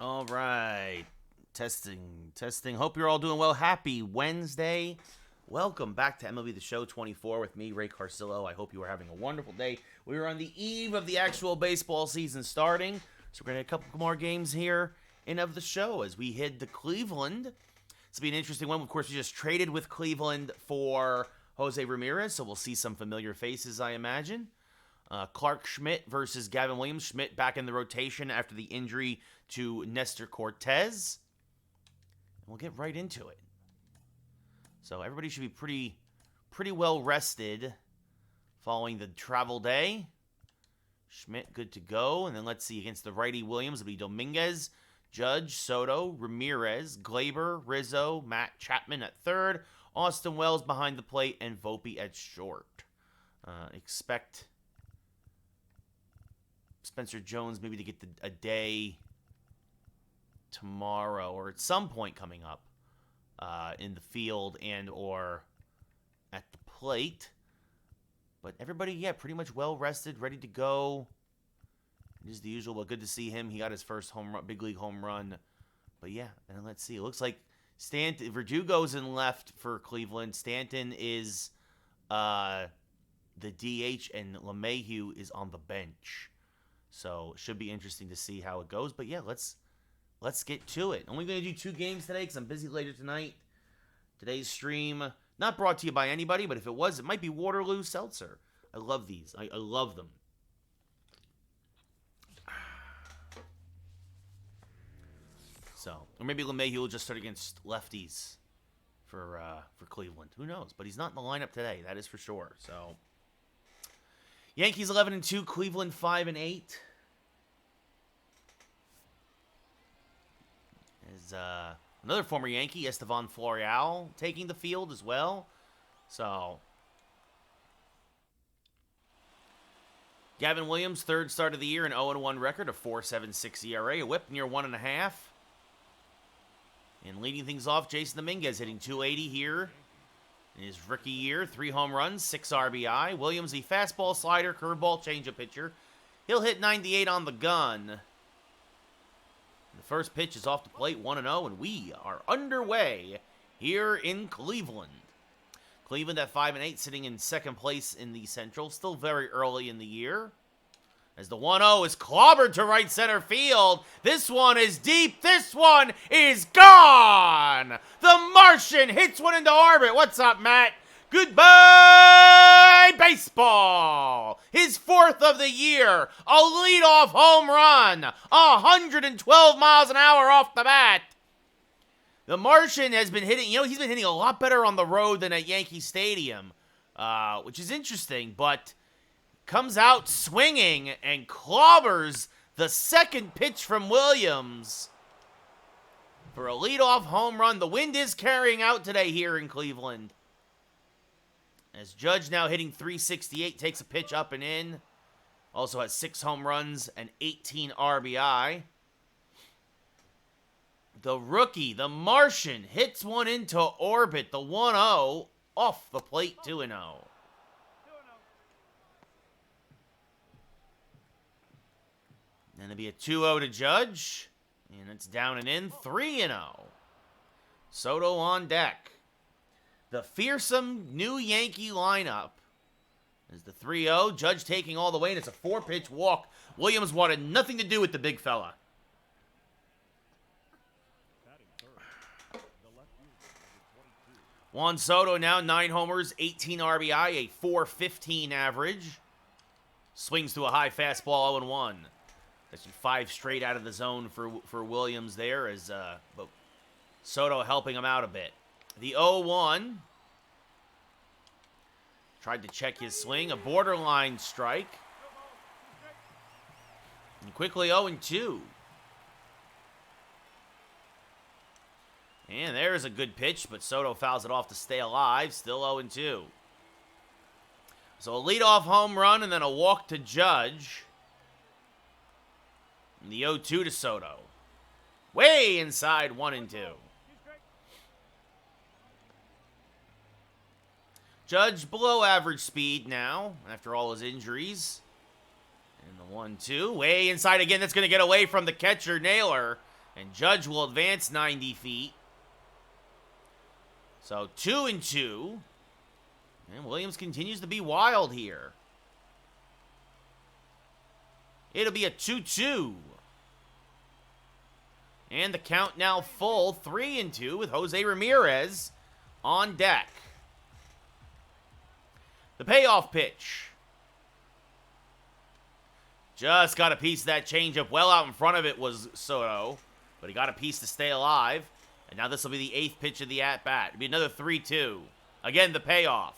All right. Testing. Hope you're all doing well. Happy Wednesday. Welcome back to MLB The Show 24 with me, Ray Carcillo. I hope you are having a wonderful day. We are on the eve of the actual baseball season starting, so we're going to have a couple more games here in of the show as we head to Cleveland. This will be an interesting one. Of course, we just traded with Cleveland for Jose Ramirez, so we'll see some familiar faces, I imagine. Clark Schmidt versus Gavin Williams. Schmidt back in the rotation after the injury to Nestor Cortez. And we'll get right into it. So everybody should be pretty well rested following the travel day. Schmidt good to go. And then let's see, against the righty Williams, it'll be Dominguez, Judge, Soto, Ramirez, Glaber, Rizzo, Matt Chapman at third, Austin Wells behind the plate, and Volpe at short. Expect Spencer Jones maybe to get a day tomorrow or at some point coming up in the field and or at the plate. But everybody, yeah, pretty much well rested, ready to go. It is the usual, but good to see him. He got his first home run, big league home run. But yeah, and let's see. It looks like Verdugo's in left for Cleveland. Stanton is the DH, and LeMahieu is on the bench. So it should be interesting to see how it goes. But yeah, let's get to it. Only going to do 2 games today because I'm busy later tonight. Today's stream, not brought to you by anybody, but if it was, it might be Waterloo Seltzer. I love these. I love them. So, or maybe LeMahieu will just start against lefties for Cleveland. Who knows? But he's not in the lineup today. That is for sure. So, Yankees 11-2, Cleveland 5-8. Is another former Yankee, Estevan Florial, taking the field as well. So, Gavin Williams, third start of the year, an 0-1 record, a 4.76 ERA, a whip near 1.5. And leading things off, Jason Dominguez hitting .280 here in his rookie year. 3 home runs, 6 RBI. Williams, the fastball, slider, curveball, changeup pitcher. He'll hit 98 on the gun. The first pitch is off the plate, 1-0, and we are underway here in Cleveland. Cleveland at 5-8, sitting in second place in the Central. Still very early in the year. As the 1-0 is clobbered to right center field. This one is deep. This one is gone. The Martian hits one into orbit. What's up, Matt? Goodbye, baseball. His 4th of the year. A leadoff home run. 112 miles an hour off the bat. The Martian has been hitting, he's been hitting a lot better on the road than at Yankee Stadium, which is interesting, but comes out swinging and clobbers the second pitch from Williams for a leadoff home run. The wind is carrying out today here in Cleveland. As Judge now hitting .368, takes a pitch up and in. Also has 6 home runs and 18 RBI. The rookie, the Martian, hits one into orbit. The 1-0 off the plate, 2-0. Then it'll be a 2-0 to Judge. And it's down and in, 3-0. Soto on deck. The fearsome new Yankee lineup is the 3-0. Judge taking all the way, and it's a 4-pitch walk. Williams wanted nothing to do with the big fella. Juan Soto now 9 homers, 18 RBI, a .415 average. Swings to a high fastball, 0-1. That's 5 straight out of the zone for Williams there, as but Soto helping him out a bit. The 0-1. Tried to check his swing, a borderline strike. And quickly 0-2. And there's a good pitch, but Soto fouls it off to stay alive. Still 0-2. So a leadoff home run and then a walk to Judge. And the 0-2 to Soto. Way inside 1-2. Judge below average speed now after all his injuries. And the 1-2. Way inside again. That's going to get away from the catcher, Naylor. And Judge will advance 90 feet. So 2-2. And Williams continues to be wild here. It'll be a 2-2. And the count now full, 3-2 with Jose Ramirez on deck. The payoff pitch. Just got a piece of that changeup. Well out in front of it was Soto, but he got a piece to stay alive. And now this will be the 8th pitch of the at-bat. It'll be another 3-2. Again, the payoff.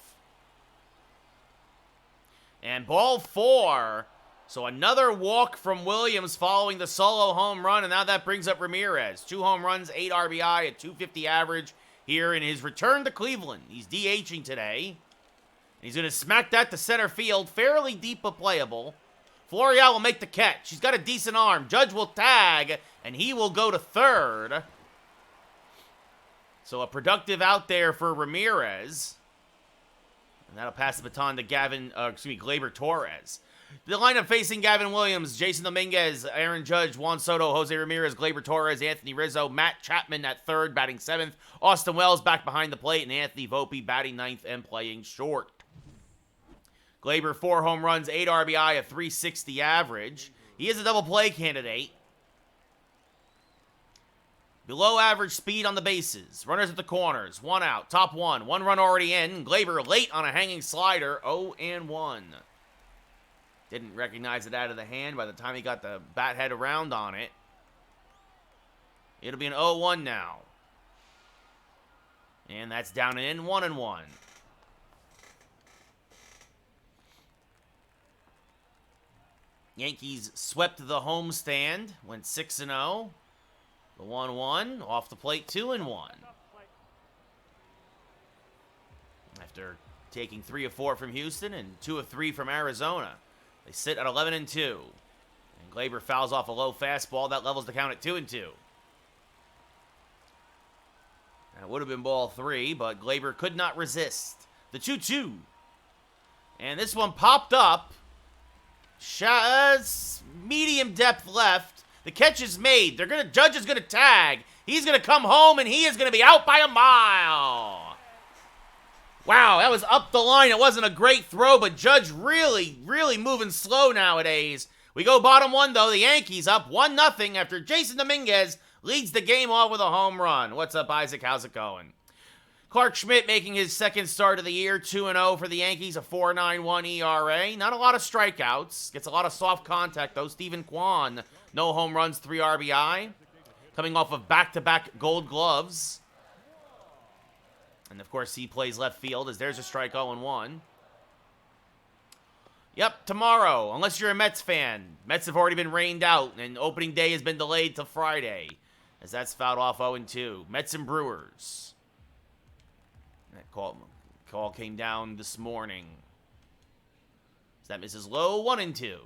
And ball 4. So another walk from Williams following the solo home run, and now that brings up Ramirez. 2 home runs, 8 RBI, a .250 average here in his return to Cleveland. He's DHing today. He's going to smack that to center field, fairly deep but playable. Florial will make the catch. He's got a decent arm. Judge will tag, and he will go to third. So a productive out there for Ramirez. And that'll pass the baton to Gleyber Torres. The lineup facing Gavin Williams, Jason Dominguez, Aaron Judge, Juan Soto, Jose Ramirez, Gleyber Torres, Anthony Rizzo, Matt Chapman at third, batting 7th. Austin Wells back behind the plate, and Anthony Volpe batting 9th and playing short. Gleyber, 4 home runs, 8 RBI, a .360 average. He is a double play candidate. Below average speed on the bases. Runners at the corners. 1 out. Top 1. 1 run already in. Gleyber late on a hanging slider. 0-1. Didn't recognize it out of the hand by the time he got the bat head around on it. It'll be an 0-1 now. And that's down and in. 1-1. Yankees swept the homestand. Went 6-0. The 1-1, off the plate, 2-1. After taking 3 of 4 from Houston and 2 of 3 from Arizona, they sit at 11-2. And Gleyber fouls off a low fastball. That levels the count at 2-2. And it would have been ball 3, but Gleyber could not resist. The 2-2. And this one popped up. Medium depth left. The catch is made. Judge is gonna tag. He's gonna come home, and he is gonna be out by a mile. Wow, that was up the line. It wasn't a great throw, but Judge really, really moving slow nowadays. We go bottom 1 though. The Yankees up 1-0 after Jason Dominguez leads the game off with a home run. What's up, Isaac? How's it going? Clark Schmidt making his 2nd start of the year, 2-0 for the Yankees, a 4.91 ERA. Not a lot of strikeouts. Gets a lot of soft contact, though. Stephen Kwan, no home runs, 3 RBI. Coming off of back-to-back gold gloves. And, of course, he plays left field as there's a strike 0-1. Yep, tomorrow, unless you're a Mets fan. Mets have already been rained out, and opening day has been delayed till Friday, as that's fouled off 0-2. Mets and Brewers. That call came down this morning. So that misses low, 1-2.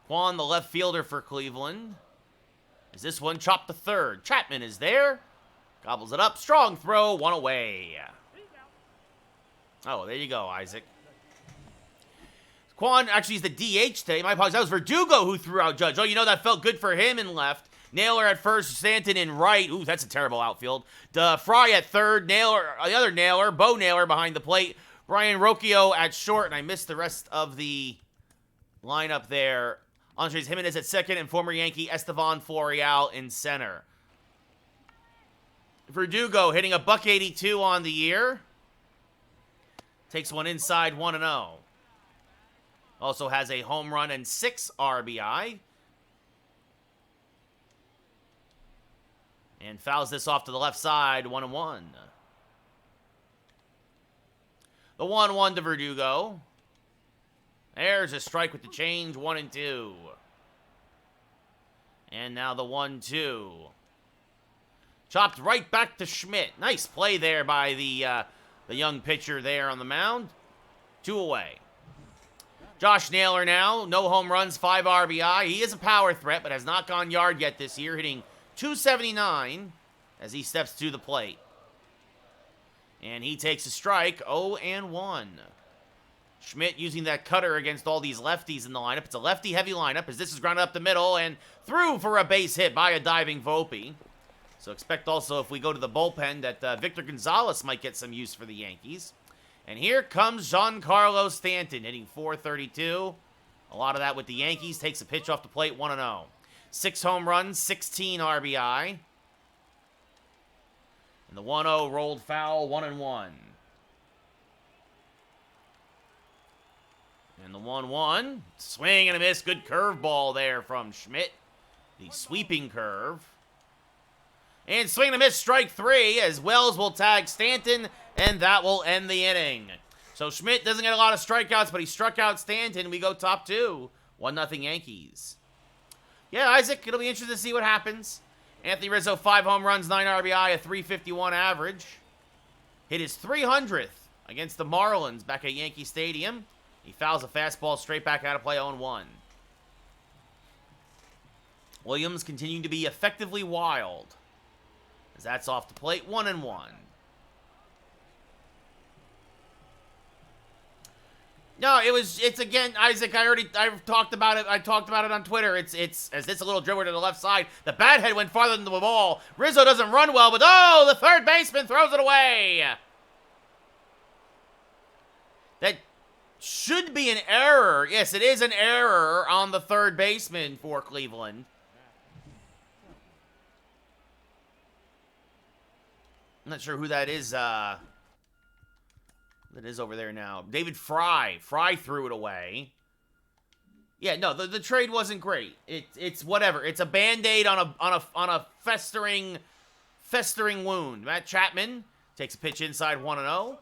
Kwan, the left fielder for Cleveland. Is this one chopped to third? Chapman is there. Gobbles it up. Strong throw. 1 away. Oh, there you go, Isaac. Kwan actually is the DH today. My apologies. That was Verdugo who threw out Judge. Oh, you know, that felt good for him in left. Naylor at first, Stanton in right. Ooh, that's a terrible outfield. Fry at third, Naylor, the other Naylor, Bo Naylor behind the plate. Brian Rocchio at short, and I missed the rest of the lineup there. Andres Jimenez at second, and former Yankee Estevan Florial in center. Verdugo hitting a .182 on the year. Takes one inside, 1-0. Also has a home run and 6 RBI. And fouls this off to the left side, 1-1. The 1-1 to Verdugo. There's a strike with the change, 1-2. And now the 1-2. Chopped right back to Schmidt. Nice play there by the young pitcher there on the mound. 2 away. Josh Naylor now, no home runs, 5 RBI. He is a power threat, but has not gone yard yet this year, hitting .279 as he steps to the plate. And he takes a strike, 0-1. Schmidt using that cutter against all these lefties in the lineup. It's a lefty-heavy lineup as this is grounded up the middle and through for a base hit by a diving Volpe. So expect also, if we go to the bullpen, that Victor Gonzalez might get some use for the Yankees. And here comes Giancarlo Stanton, hitting .432. A lot of that with the Yankees. Takes a pitch off the plate, 1-0. 6 home runs, 16 RBI. And the 1-0 rolled foul, 1-1. And the 1-1, swing and a miss. Good curveball there from Schmidt. The sweeping curve. And swing and a miss, strike 3, as Wells will tag Stanton, and that will end the inning. So Schmidt doesn't get a lot of strikeouts, but he struck out Stanton. We go top 2. 1-0 Yankees. Yeah, Isaac, it'll be interesting to see what happens. Anthony Rizzo, 5 home runs, 9 RBI, a .351 average. Hit his 300th against the Marlins back at Yankee Stadium. He fouls a fastball straight back out of play, 0-1. Williams continuing to be effectively wild, as that's off the plate, 1-1. No, it's again, Isaac, I've talked about it. I talked about it on Twitter. It's as it's a little dribbler to the left side. The bat head went farther than the ball. Rizzo doesn't run well, but oh, the third baseman throws it away. That should be an error. Yes, it is an error on the third baseman for Cleveland. I'm not sure who that is. That is over there now. David Fry. Fry threw it away. Yeah, no, the trade wasn't great. It's whatever. It's a Band-Aid on a festering wound. Matt Chapman takes a pitch inside, 1-0.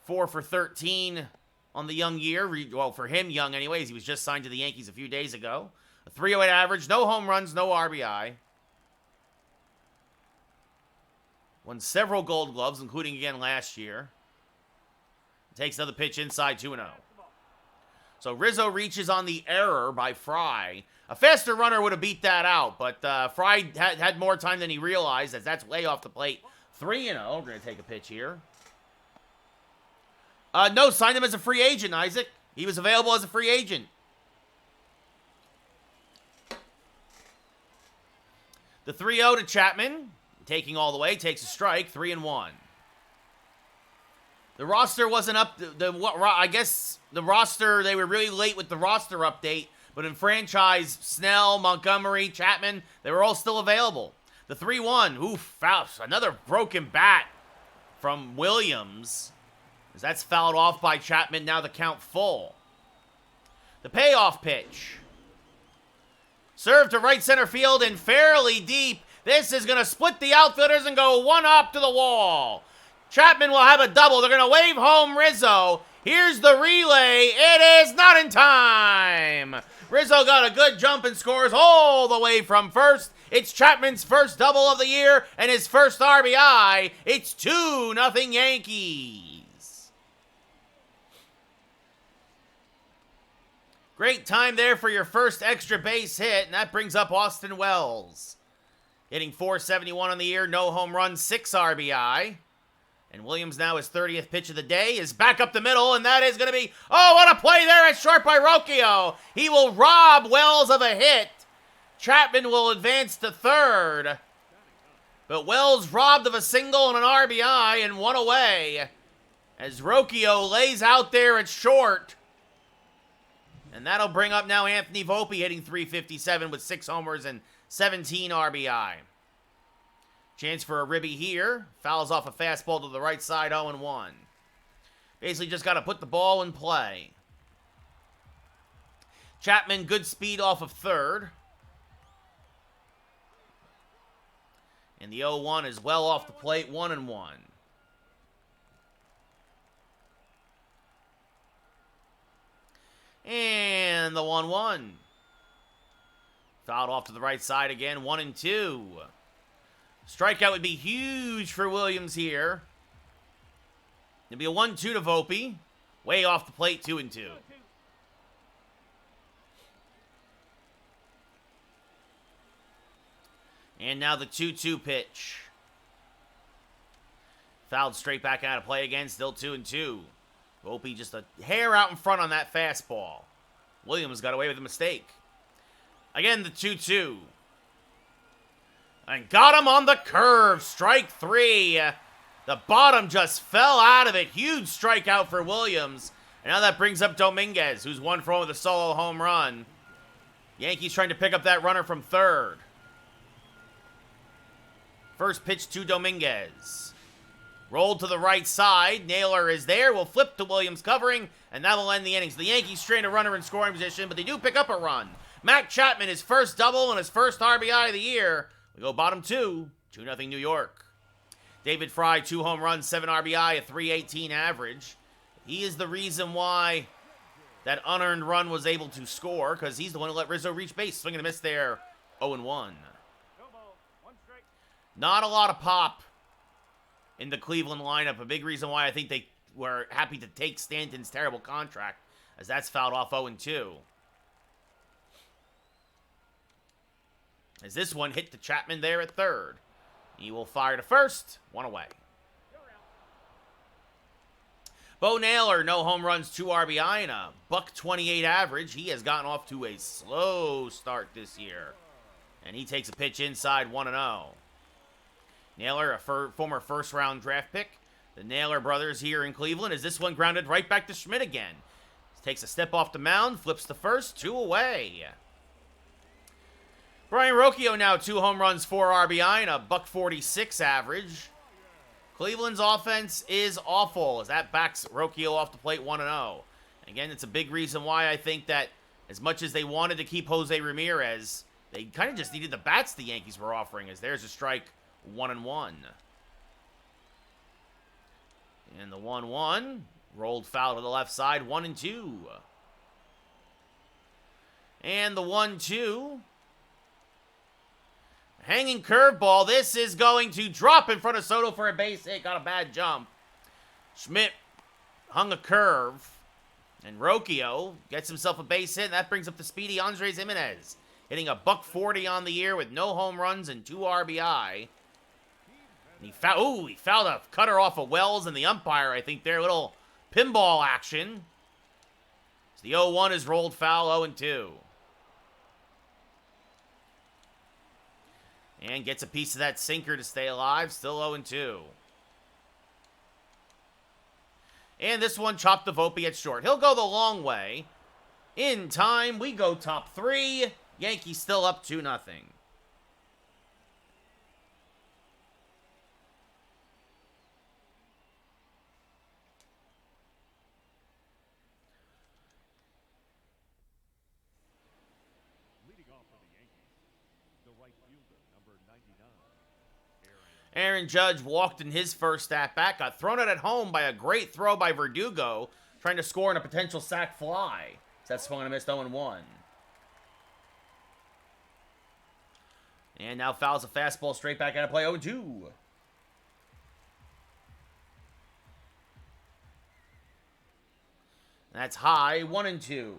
4 for 13 on the young year. Well, for him, young anyways. He was just signed to the Yankees a few days ago. A .308 average, no home runs, no RBI. Won several Gold Gloves, including again last year. Takes another pitch inside, 2-0. So Rizzo reaches on the error by Fry. A faster runner would have beat that out, but Fry had more time than he realized, as that's way off the plate. 3-0. We're going to take a pitch here. No, signed him as a free agent, Isaac. He was available as a free agent. The 3-0 to Chapman. Taking all the way, takes a strike, 3-1. The roster wasn't up. I guess the roster, they were really late with the roster update, but in franchise, Snell, Montgomery, Chapman, they were all still available. The 3-1, oof, foul, another broken bat from Williams, as that's fouled off by Chapman, now the count full. The payoff pitch. Served to right center field and fairly deep. This is going to split the outfielders and go one up to the wall. Chapman will have a double. They're going to wave home Rizzo. Here's the relay. It is not in time. Rizzo got a good jump and scores all the way from first. It's Chapman's first double of the year and his first RBI. It's 2-0 Yankees. Great time there for your first extra base hit, and that brings up Austin Wells. Hitting .471 on the year, no home runs, 6 RBI. And Williams now, his 30th pitch of the day, is back up the middle, and that is going to be, oh, what a play there at short by Rocchio. He will rob Wells of a hit. Chapman will advance to third. But Wells robbed of a single and an RBI and one away, as Rocchio lays out there at short. And that'll bring up now Anthony Volpe hitting .357 with 6 homers and 17 RBI. Chance for a ribby here. Fouls off a fastball to the right side, 0-1. Basically just got to put the ball in play. Chapman, good speed off of third. And the 0-1 is well off the plate, 1-1. And the 1-1. Fouled off to the right side again, 1-2. Strikeout would be huge for Williams here. It'd be a 1-2 to Volpe. Way off the plate, 2-2. And now the 2-2 pitch. Fouled straight back out of play again, still 2-2. Volpe just a hair out in front on that fastball. Williams got away with a mistake. Again, the 2-2. And got him on the curve. Strike 3. The bottom just fell out of it. Huge strikeout for Williams. And now that brings up Dominguez, who's 1 for 1 with a solo home run. Yankees trying to pick up that runner from third. First pitch to Dominguez. Rolled to the right side. Naylor is there. Will flip to Williams covering, and that will end the innings. The Yankees strain a runner in scoring position, but they do pick up a run. Mac Chapman, his first double and his first RBI of the year. We go bottom 2. 2-0 New York. David Fry, 2 home runs, 7 RBI, a .318 average. He is the reason why that unearned run was able to score, because he's the one who let Rizzo reach base. Swing and a miss there, 0-1. Not a lot of pop in the Cleveland lineup. A big reason why I think they were happy to take Stanton's terrible contract, as that's fouled off 0-2. As this one hit to Chapman there at third. He will fire to first. 1 away. Bo Naylor, no home runs, 2 RBI, and a .128 average. He has gotten off to a slow start this year. And he takes a pitch inside, 1-0. Naylor, a former first-round draft pick. The Naylor brothers here in Cleveland. As this one grounded right back to Schmidt again. Takes a step off the mound, flips the first, 2 away. Brian Rocchio now 2 home runs, 4 RBI, and a .46 average. Cleveland's offense is awful, as that backs Rocchio off the plate 1-0. Again, it's a big reason why I think that as much as they wanted to keep Jose Ramirez, they kind of just needed the bats the Yankees were offering, as there's a strike, 1-1. And the 1-1 rolled foul to the left side, 1-2. And the 1-2. Hanging curveball. This is going to drop in front of Soto for a base hit. Got a bad jump. Schmidt hung a curve. And Rocchio gets himself a base hit. And that brings up the speedy Andres Jimenez. Hitting a .40 on the year with no home runs and 2 RBI. And he fouled a cutter off of Wells and the umpire, I think, there. A little pinball action. So the 0-1 is rolled foul, 0-2. And gets a piece of that sinker to stay alive. Still 0-2. And this one chopped the Volpe at short. He'll go the long way. In time, we go top 3. Yankees still up 2-0. Aaron Judge walked in his first at-bat, got thrown out at home by a great throw by Verdugo, trying to score in a potential sac fly. So that's swung and a missed 0-1. And now fouls a fastball straight back out of play, 0-2. That's high, 1-2.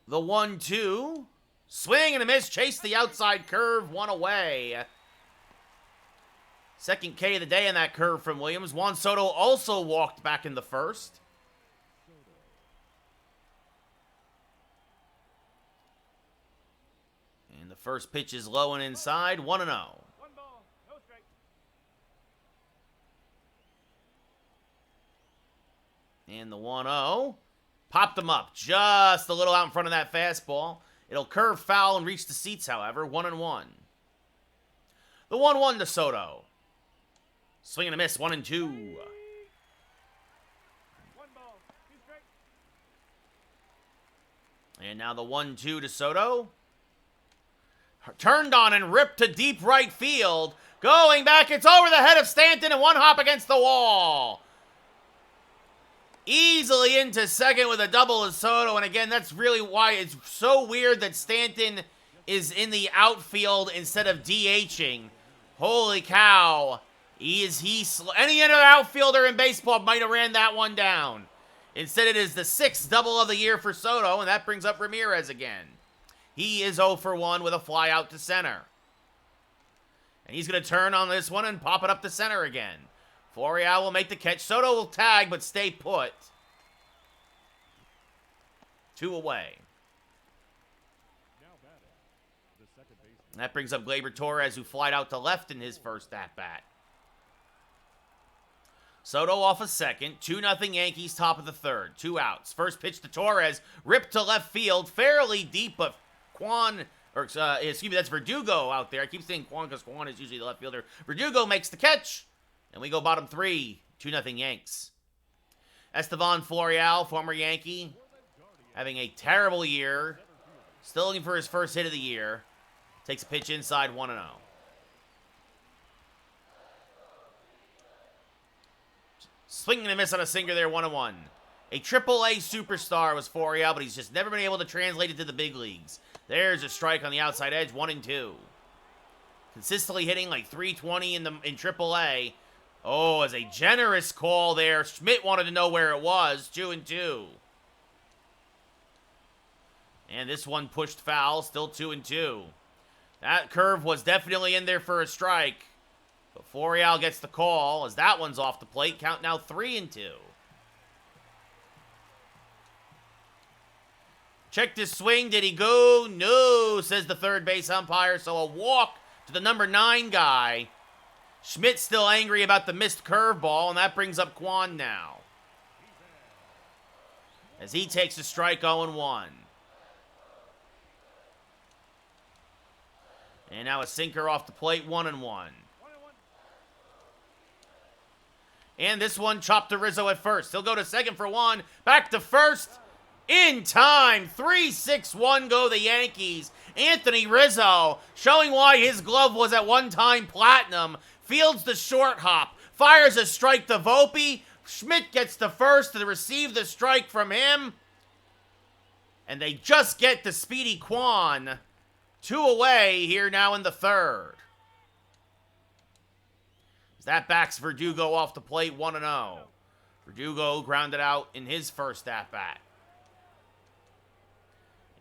The 1-2. Swing and a miss. Chase the outside curve. 1 away. Second K of the day on that curve from Williams. Juan Soto also walked back in the first. And the first pitch is low and inside. 1-0. 1 ball, no strike. And the 1-0. Popped him up just a little out in front of that fastball. It'll curve foul and reach the seats, however. 1-1. The 1-1 to Soto. Swing and a miss. 1-2. 1 ball, 2 strikes. And now the 1-2 to Soto. Turned on and ripped to deep right field. Going back. It's over the head of Stanton and 1 hop against the wall. Easily into second with a double of Soto. And again, that's really why it's so weird that Stanton is in the outfield instead of DHing. Holy cow. Any other outfielder in baseball might have ran that one down. Instead, it is the 6th double of the year for Soto, and that brings up Ramirez again. He is 0 for 1 with a fly out to center. And he's going to turn on this one and pop it up the center again. Florial will make the catch. Soto will tag, but stay put. 2 away. And that brings up Gleyber Torres, who flied out to left in his first at-bat. Soto off a second. 2-0 Yankees, top of the third. 2 outs. First pitch to Torres. Ripped to left field. Fairly deep, but that's Verdugo out there. I keep saying Quan because Quan is usually the left fielder. Verdugo makes the catch. And we go bottom 3. 2-0 Yanks. Estevan Florial, former Yankee, having a terrible year. Still looking for his first hit of the year. Takes a pitch inside 1-0. Swing and a miss on a sinker there, 1-1. A AAA superstar was Florial, but he's just never been able to translate it to the big leagues. There's a strike on the outside edge, 1-2. Consistently hitting like 320 in AAA. Oh, as a generous call there. Schmidt wanted to know where it was, 2-2. And this one pushed foul, still 2-2. That curve was definitely in there for a strike. But Florial gets the call as that one's off the plate. Count now 3-2. Check this swing. Did he go? No, says the third base umpire. So a walk to the number 9 guy. Schmidt's still angry about the missed curveball, and that brings up Quan now. As he takes a strike 0-1. And now a sinker off the plate, 1-1. And this one chopped to Rizzo at first. He'll go to second for 1. Back to first. In time. 3-6-1 go the Yankees. Anthony Rizzo showing why his glove was at one time platinum. Fields the short hop. Fires a strike to Volpe. Schmidt gets to first to receive the strike from him. And they just get to Speedy Quan. 2 away here now in the third. That backs Verdugo off the plate, 1-0. Verdugo grounded out in his first at-bat.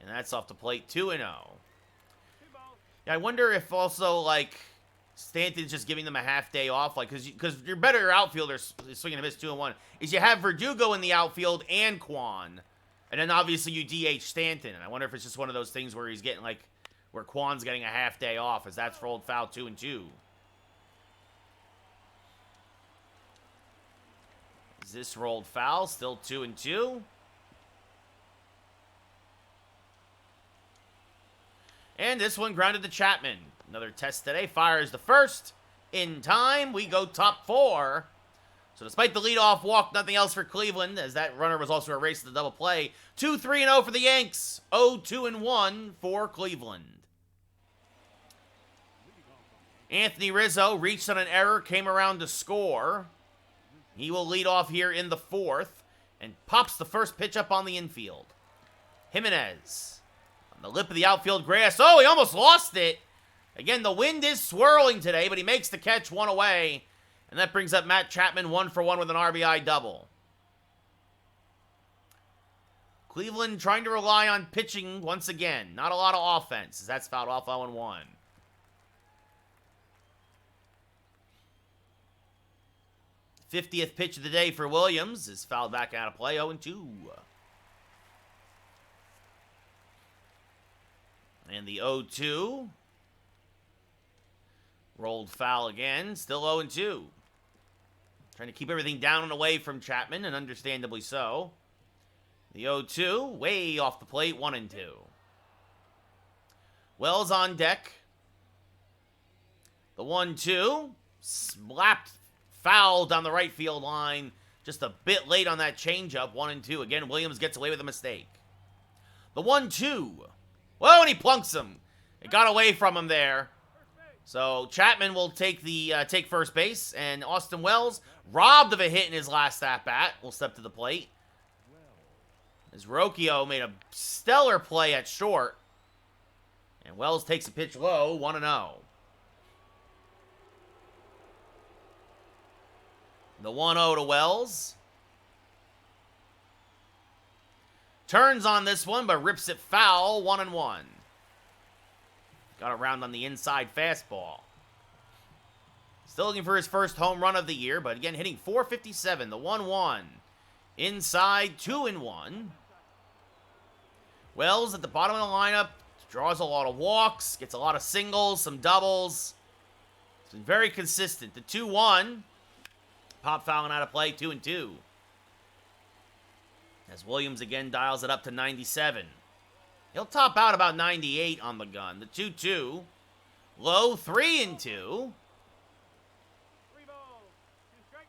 And that's off the plate, 2-0. Yeah, I wonder if also, like, Stanton's just giving them a half day off, like, because your better outfielders swinging a miss 2-1, is you have Verdugo in the outfield and Quan. And then obviously you DH Stanton. And I wonder if it's just one of those things where he's getting, like, where Quan's getting a half day off, as that's rolled foul 2-2. This rolled foul, still 2-2. And this one grounded to Chapman. Another test today. Fires the first. In time, we go top 4. So despite the leadoff walk, nothing else for Cleveland, as that runner was also erased in the double play. 2-3-0 for the Yanks. 0-2-1 for Cleveland. Anthony Rizzo reached on an error, came around to score. He will lead off here in the 4th and pops the first pitch up on the infield. Jimenez on the lip of the outfield grass. Oh, he almost lost it. Again, the wind is swirling today, but he makes the catch, 1 away. And that brings up Matt Chapman 1 for 1 with an RBI double. Cleveland trying to rely on pitching once again. Not a lot of offense, as that's fouled off 0-1. '50th pitch of the day for Williams is fouled back out of play, 0-2. And the 0-2 rolled foul again, still 0-2. Trying to keep everything down and away from Chapman, and understandably so. The 0-2, way off the plate, 1-2. Wells on deck. The 1-2, slapped foul down the right field line. Just a bit late on that changeup, 1-2. Again, Williams gets away with a mistake. The 1-2. Whoa, and he plunks him. It got away from him there. So Chapman will take first base, and Austin Wells, robbed of a hit in his last at-bat, will step to the plate. As Rocchio made a stellar play at short. And Wells takes a pitch low, 1-0. The 1-0 to Wells. Turns on this one, but rips it foul, 1-1. Got around on the inside fastball. Still looking for his first home run of the year, but again, hitting .457, the 1-1. Inside, 2-1. Wells at the bottom of the lineup, draws a lot of walks, gets a lot of singles, some doubles. It's been very consistent. The 2-1. Pop fouling out of play, 2-2. As Williams again dials it up to 97. He'll top out about 98 on the gun. The 2-2. Low, 3-2. 3 balls, 2 strikes.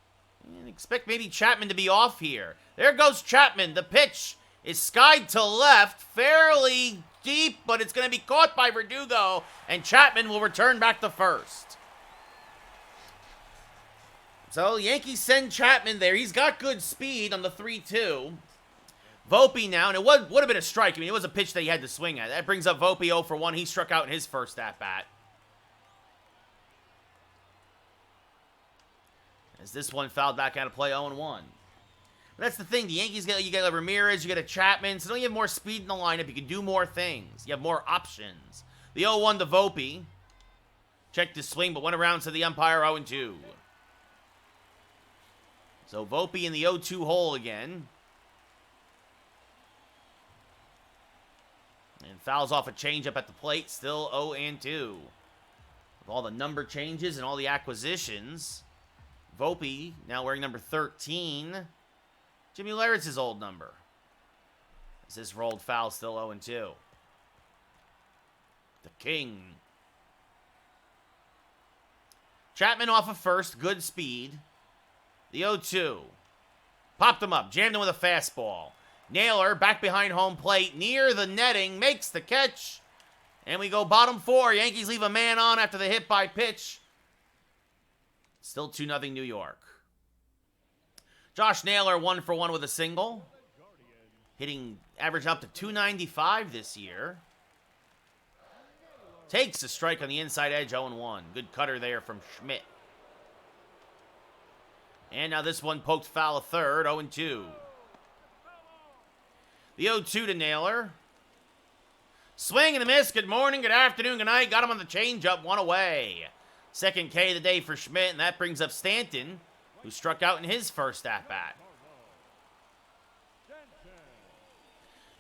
And expect maybe Chapman to be off here. There goes Chapman. The pitch is skied to left, fairly deep, but it's going to be caught by Verdugo, and Chapman will return back to first. So, Yankees send Chapman there. He's got good speed on the 3-2. Volpe now, and it would have been a strike. I mean, it was a pitch that he had to swing at. That brings up Volpe 0 for 1. He struck out in his first at-bat. As this one fouled back out of play, 0-1. But that's the thing. The Yankees you get a Ramirez, you get a Chapman. So don't you have more speed in the lineup? You can do more things. You have more options. The 0-1 to Volpe. Checked his swing, but went around to the umpire 0-2. So Volpe in the 0-2 hole again. And fouls off a changeup at the plate. Still 0-2. With all the number changes and all the acquisitions, Volpe now wearing number 13. Jimmy Leyritz' old number. As this rolled foul, still 0-2. The King. Chapman off of first, good speed. The 0-2. Popped him up, jammed him with a fastball. Naylor back behind home plate, near the netting, makes the catch. And we go bottom 4. Yankees leave a man on after the hit by pitch. Still 2-0 New York. Josh Naylor 1 for 1 with a single. Hitting, averaging up to 295 this year. Takes a strike on the inside edge, 0-1. Good cutter there from Schmidt. And now this one poked foul a third, 0-2. The 0-2 to Naylor. Swing and a miss. Good morning, good afternoon, good night. Got him on the changeup, one away. Second K of the day for Schmidt, and that brings up Stanton, who struck out in his first at-bat.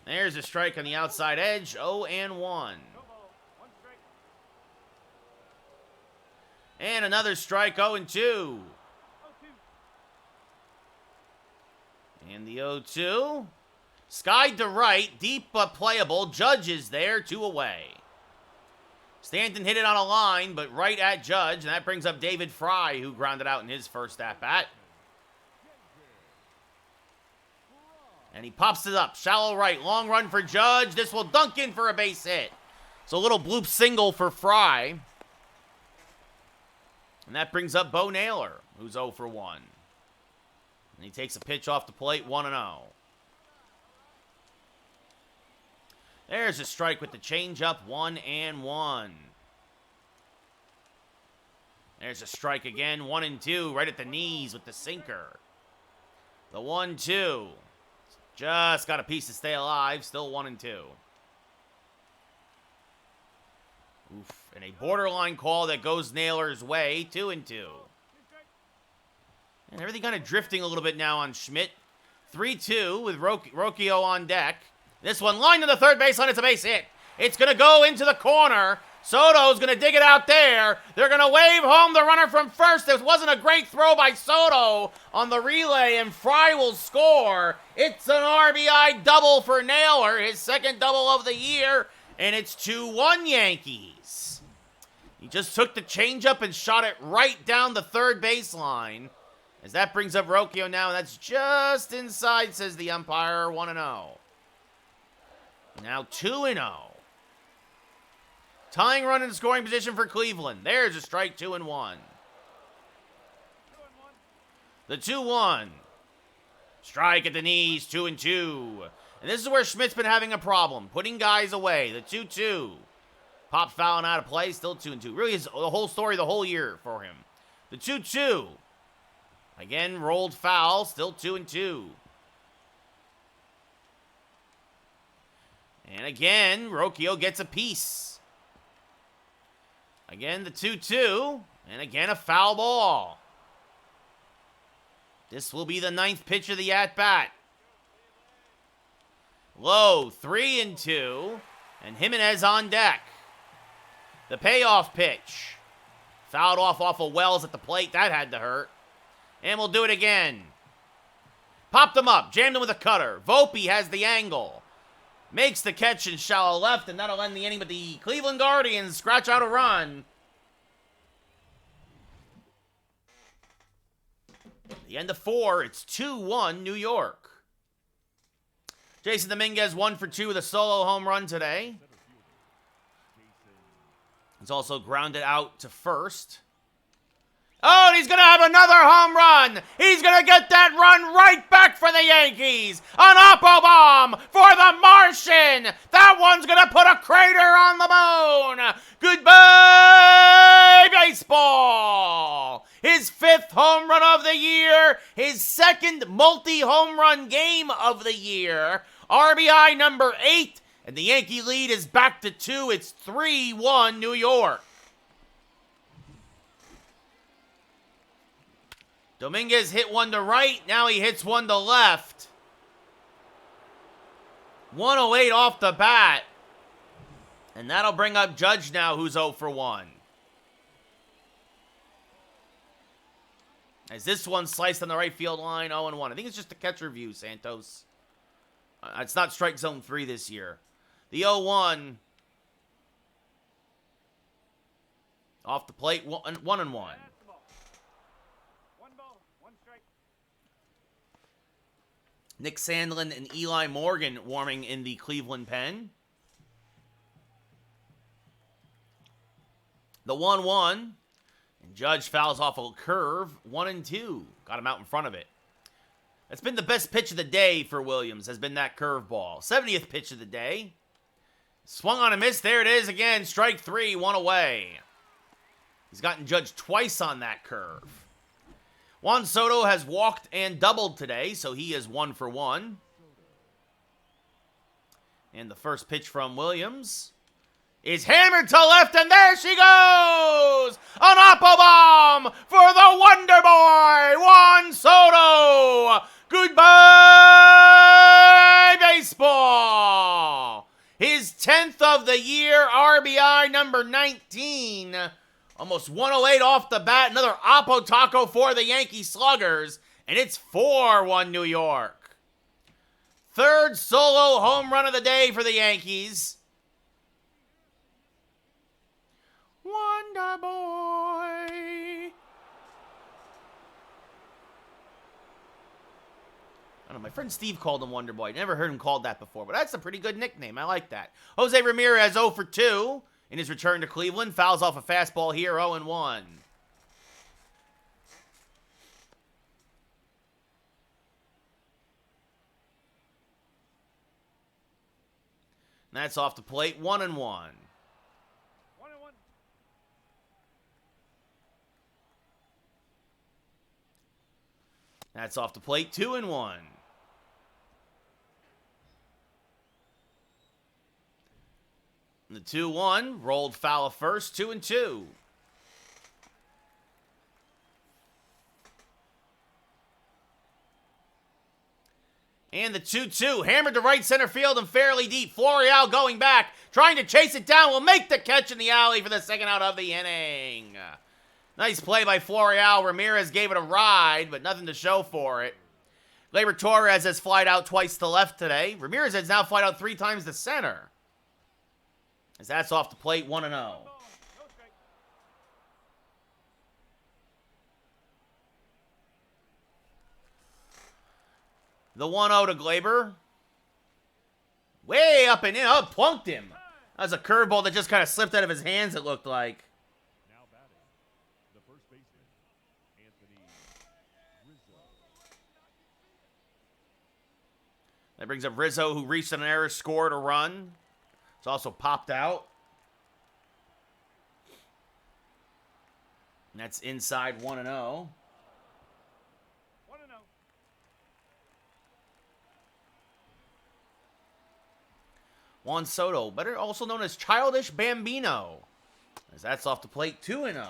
There's a strike on the outside edge, 0-1. No ball, 1 strike. And another strike, 0-2. 0-2. And the 0-2. Skied to right, deep but playable. Judge is there, 2 away. Stanton hit it on a line, but right at Judge, and that brings up David Fry, who grounded out in his first at-bat. And he pops it up, shallow right, long run for Judge. This will dunk in for a base hit. So a little bloop single for Fry. And that brings up Bo Naylor, who's 0 for 1. And he takes a pitch off the plate, 1-0. There's a strike with the changeup, 1-1. There's a strike again, 1-2, right at the knees with the sinker. The 1-2. Just got a piece to stay alive, still 1-2. Oof, and a borderline call that goes Naylor's way, 2-2. And everything kind of drifting a little bit now on Schmidt. 3-2 with Rocchio on deck. This one lined to the third baseline. It's a base hit. It's going to go into the corner. Soto's going to dig it out there. They're going to wave home the runner from first. This wasn't a great throw by Soto on the relay, and Fry will score. It's an RBI double for Naylor, his second double of the year, and it's 2-1 Yankees. He just took the changeup and shot it right down the third baseline. As that brings up Rocchio now, and that's just inside, says the umpire, 1-0. Now 2-0. Tying run in scoring position for Cleveland. There's a strike, 2-1. 2-1. The 2-1. Strike at the knees, 2-2. And this is where Schmidt's been having a problem, putting guys away. The 2-2. Pop fouling out of play, still 2-2. Really is the whole story the whole year for him. The 2-2. Again, rolled foul, still 2-2. And again, Rocchio gets a piece. Again, the 2-2. And again, a foul ball. This will be the 9th pitch of the at-bat. Low, 3-2. And Jimenez on deck. The payoff pitch. Fouled off of Wells at the plate. That had to hurt. And we'll do it again. Popped him up. Jammed him with a cutter. Volpe has the angle. Makes the catch in shallow left, and that'll end the inning, but the Cleveland Guardians scratch out a run. The end of 4, it's 2-1 New York. Jason Dominguez 1 for 2 with a solo home run today. He's also grounded out to first. Oh, and he's going to have another home run. He's going to get that run right back for the Yankees. An oppo bomb for the Martian. That one's going to put a crater on the moon. Goodbye, baseball. His 5th home run of the year. His 2nd multi-home run game of the year. RBI number 8. And the Yankee lead is back to 2. It's 3-1 New York. Dominguez hit one to right. Now he hits one to left. 108 off the bat. And that'll bring up Judge now, who's 0 for 1. As this one sliced on the right field line, 0-1. I think it's just a catcher view, Santos. It's not strike zone 3 this year. The 0-1. Off the plate, 1-1. One ball, one strike. Nick Sandlin and Eli Morgan warming in the Cleveland pen. The 1-1. And Judge fouls off a curve. 1-2. Got him out in front of it. That's been the best pitch of the day for Williams, has been that curveball. 70th pitch of the day. Swung on a miss. There it is again. Strike 3, 1 away. He's gotten Judge twice on that curve. Juan Soto has walked and doubled today, so he is 1 for 1. And the first pitch from Williams is hammered to left, and there she goes! An oppo bomb for the Wonder Boy, Juan Soto! Goodbye, baseball! His 10th of the year, RBI number 19. Almost 108 off the bat. Another oppo taco for the Yankee Sluggers. And it's 4-1 New York. 3rd solo home run of the day for the Yankees. Wonder Boy. I don't know, my friend Steve called him Wonder Boy. Never heard him called that before, but that's a pretty good nickname. I like that. Jose Ramirez 0 for 2 in his return to Cleveland. Fouls off a fastball here, 0-1. That's off the plate, 1-1. 1-1. That's off the plate, 2-1. The 2-1 rolled foul of first, 2-2. And the 2-2 hammered to right center field and fairly deep. Florial going back, trying to chase it down, will make the catch in the alley for the second out of the inning. Nice play by Florial. Ramirez gave it a ride, but nothing to show for it. Gleyber Torres has flied out twice to left today. Ramirez has now flied out 3 times to center. As that's off the plate, 1-0. No strike. The 1-0 to Gleyber. Way up and in. Oh, plunked him. That was a curveball that just kind of slipped out of his hands, it looked like. Now batting, the first baseman, Anthony Rizzo. That brings up Rizzo, who reached an error, scored a run. It's also popped out. And that's inside 1-0. 1-0. Juan Soto, better also known as Childish Bambino. As that's off the plate, 2-0. 2-0.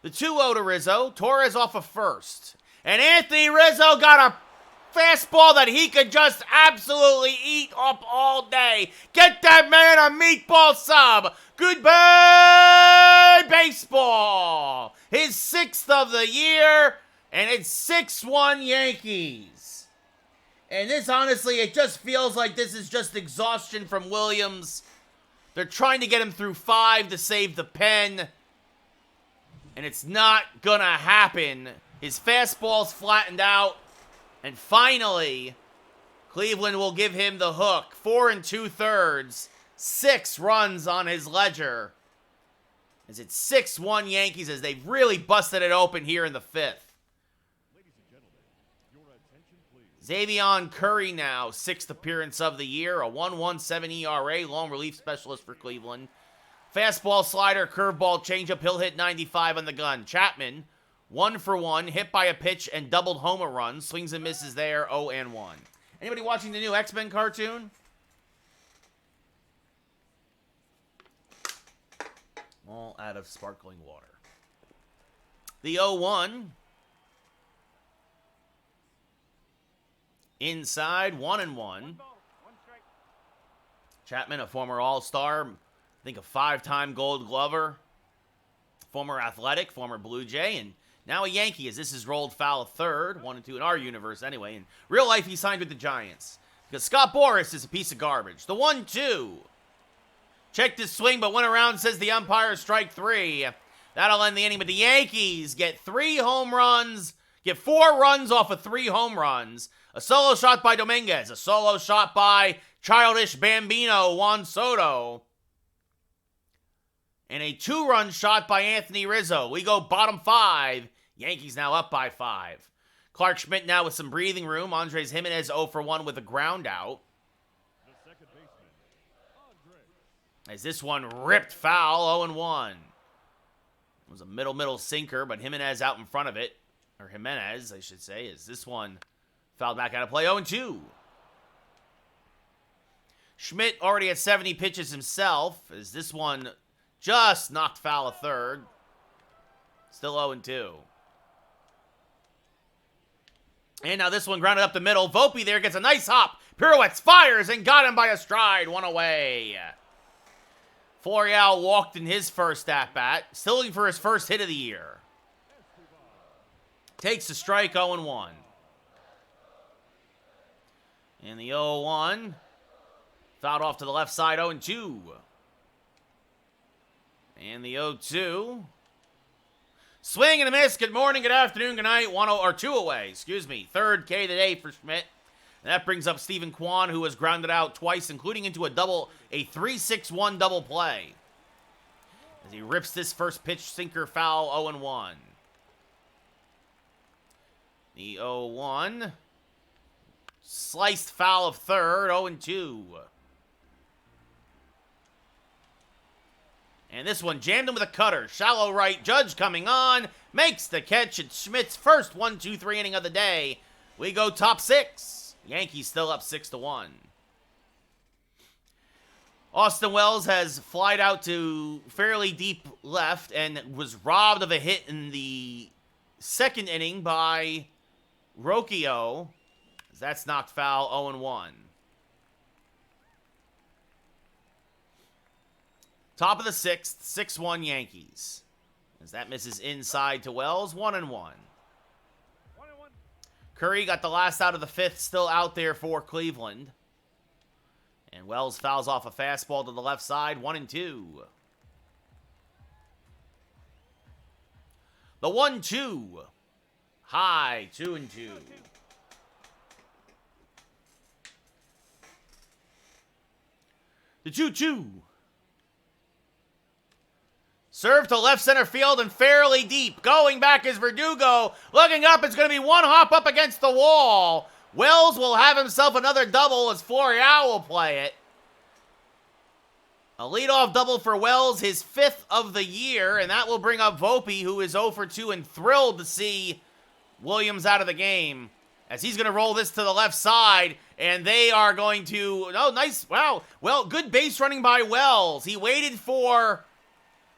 The 2-0 to Rizzo. Torres off of first. And Anthony Rizzo got a fastball that he could just absolutely eat up all day. Get that man a meatball sub. Goodbye, baseball. His 6th of the year, and it's 6-1 Yankees. And this, honestly, it just feels like this is just exhaustion from Williams. They're trying to get him through 5 to save the pen. And it's not gonna happen. His fastball's flattened out. And finally, Cleveland will give him the hook. 4 2/3. 6 runs on his ledger. As it's 6-1 Yankees as they've really busted it open here in the 5th. Ladies and gentlemen, your attention please. Xavion Curry now, 6th appearance of the year. A 1.17 ERA, long relief specialist for Cleveland. Fastball, slider, curveball, changeup. He'll hit 95 on the gun. Chapman, 1 for 1, hit by a pitch and doubled home a run. Swings and misses there, 0-1. Anybody watching the new X-Men cartoon? All out of sparkling water. The 0-1. Inside, 1-1. Ball, 1 strike. Chapman, a former All-Star, I think a 5-time Gold Glover, former Athletic, former Blue Jay, and now a Yankee, as this is rolled foul of third, 1 and 2 in our universe anyway. In real life, he signed with the Giants because Scott Boras is a piece of garbage. The 1-2. Checked his swing, but went around, says the umpire, strike 3. That'll end the inning, but the Yankees get 3 home runs, get 4 runs off of 3 home runs. A solo shot by Dominguez, a solo shot by childish Bambino Juan Soto, and a 2-run shot by Anthony Rizzo. We go bottom 5. Yankees now up by 5. Clark Schmidt now with some breathing room. Andres Jimenez 0 for 1 with a ground out. The second baseman, Andres. As this one ripped foul, 0-1. It was a middle sinker, but Jimenez out in front of it. Or Jimenez, I should say, is this one fouled back out of play, 0-2. Schmidt already had 70 pitches himself, as this one just knocked foul of third. Still 0-2. And now this one grounded up the middle. Volpe there gets a nice hop. Pirouettes, fires, and got him by a stride. 1 away. Florial walked in his first at-bat. Still looking for his first hit of the year. Takes the strike, 0-1. And the 0-1. Fouled off to the left side, 0-2. And the 0-2. Swing and a miss. Good morning, good afternoon, good night. 2 away, excuse me. Third K today for Schmidt. And that brings up Stephen Kwan, who has grounded out twice, including into a 3-6-1 double play. As he rips this first pitch sinker foul, 0-1. The 0-1. Sliced foul of third, 0-2. And this one jammed him with a cutter. Shallow right. Judge coming on. Makes the catch. It's Schmidt's first 1-2-3 inning of the day. We go top 6. Yankees still up 6-1. Austin Wells has flied out to fairly deep left and was robbed of a hit in the second inning by Rocchio. That's knocked foul, 0-1. Top of the 6th, 6-1 Yankees. As that misses inside to Wells, 1-1. 1-1. Curry got the last out of the 5th, still out there for Cleveland. And Wells fouls off a fastball to the left side, 1-2. The 1-2. High, 2-2. The 2-2. Serve to left center field and fairly deep. Going back is Verdugo. Looking up, it's going to be one hop up against the wall. Wells will have himself another double as Florial will play it. A leadoff double for Wells, his 5th of the year, and that will bring up Volpe, who is 0 for 2 and thrilled to see Williams out of the game, as he's going to roll this to the left side, and they are going to, oh, nice, wow, well, good base running by Wells. He waited for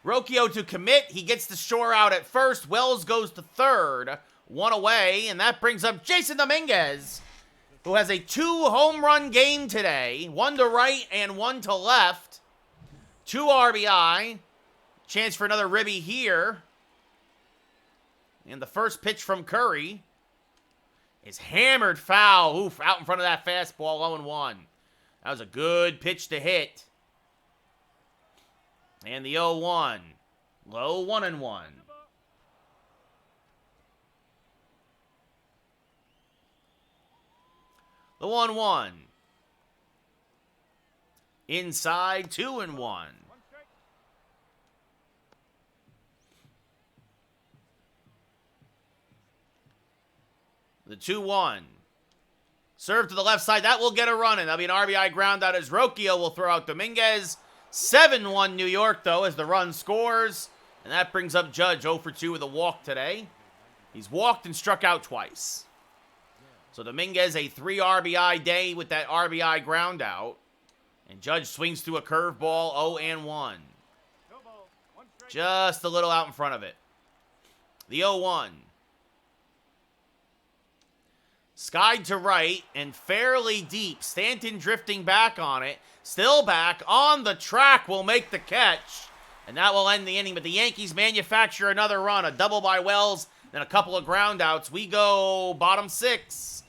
Rocchio to commit. He gets the shore out at first. Wells goes to third. One away, and that brings up Jason Dominguez, who has a 2-home run game today. One to right and one to left. 2 RBI. Chance for another ribby here. And the first pitch from Curry is hammered foul. Oof, out in front of that fastball, 0-1. That was a good pitch to hit. And the 0-1. Low 1-1. The 1-1. Inside, 2-1. One strike. The 2-1. Serve to the left side. That will get a run, and that'll be an RBI ground out as Rocchio will throw out Dominguez. 7-1 New York, though, as the run scores. And that brings up Judge 0 for 2 with a walk today. He's walked and struck out twice. So Dominguez, a 3 RBI day with that RBI ground out. And Judge swings through a curveball, 0-1. No ball. One strike. Just a little out in front of it. The 0-1. Skied to right and fairly deep. Stanton drifting back on it. Still back on the track will make the catch. And that will end the inning. But the Yankees manufacture another run. A double by Wells, then a couple of ground outs. We go bottom 6.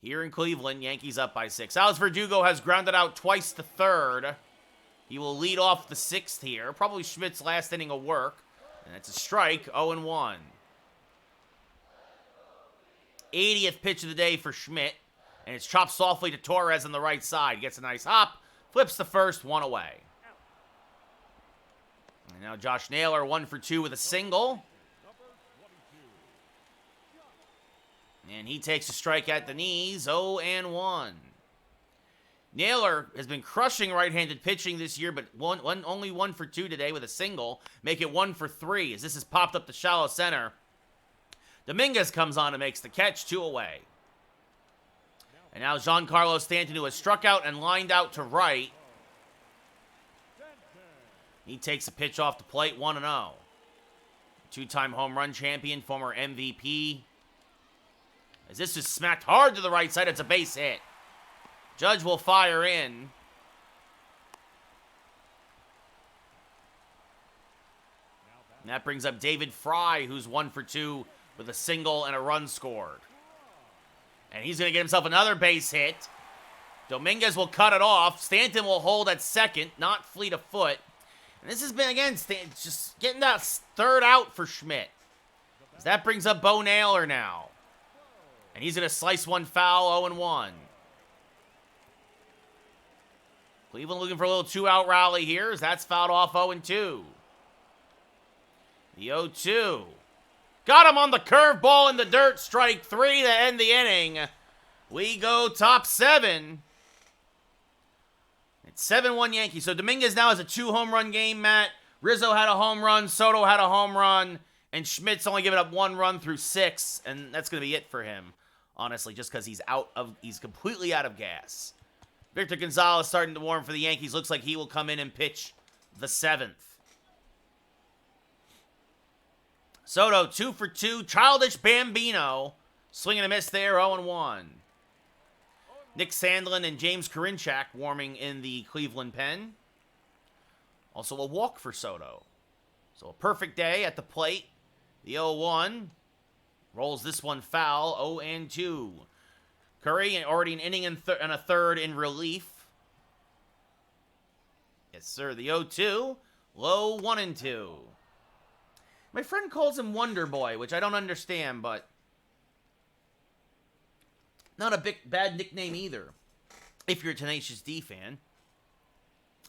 Here in Cleveland, Yankees up by 6. Alex Verdugo has grounded out twice to third. He will lead off the 6th here. Probably Schmidt's last inning of work. And it's a strike, 0-1. 80th pitch of the day for Schmidt. And it's chopped softly to Torres on the right side. Gets a nice hop. Flips the first, 1 away. And now Josh Naylor, 1 for 2 with a single. And he takes a strike at the knees, 0-1. Naylor has been crushing right-handed pitching this year, but only 1 for 2 today with a single. Make it 1 for 3 as this is popped up to shallow center. Dominguez comes on and makes the catch, 2 away. And now Giancarlo Stanton, who has struck out and lined out to right. He takes a pitch off the plate, 1-0. 2-time home run champion, former MVP. As this is smacked hard to the right side, it's a base hit. Judge will fire in. And that brings up David Fry, who's 1 for 2 with a single and a run scored. And he's going to get himself another base hit. Dominguez will cut it off. Stanton will hold at second, not fleet of foot. And this has been, again, just getting that third out for Schmidt. As that brings up Bo Naylor now. And he's going to slice one foul, 0-1. Cleveland looking for a little 2-out rally here as that's fouled off 0-2. The 0-2. Got him on the curveball in the dirt. Strike 3 to end the inning. We go top 7. It's 7-1 Yankees. So Dominguez now has a 2-home run game, Matt. Rizzo had a home run. Soto had a home run. And Schmidt's only given up 1 run through 6. And that's going to be it for him, honestly, just because he's completely out of gas. Victor Gonzalez starting to warm for the Yankees. Looks like he will come in and pitch the 7th. Soto, 2 for 2. Childish Bambino. Swing and a miss there, 0-1. Nick Sandlin and James Karinchak warming in the Cleveland pen. Also a walk for Soto. So a perfect day at the plate. The 0-1. Rolls this one foul, 0-2. Curry already an inning and a third in relief. Yes, sir. The 0-2. Low 1-2. My friend calls him Wonder Boy, which I don't understand, but not a bad nickname either, if you're a Tenacious D fan.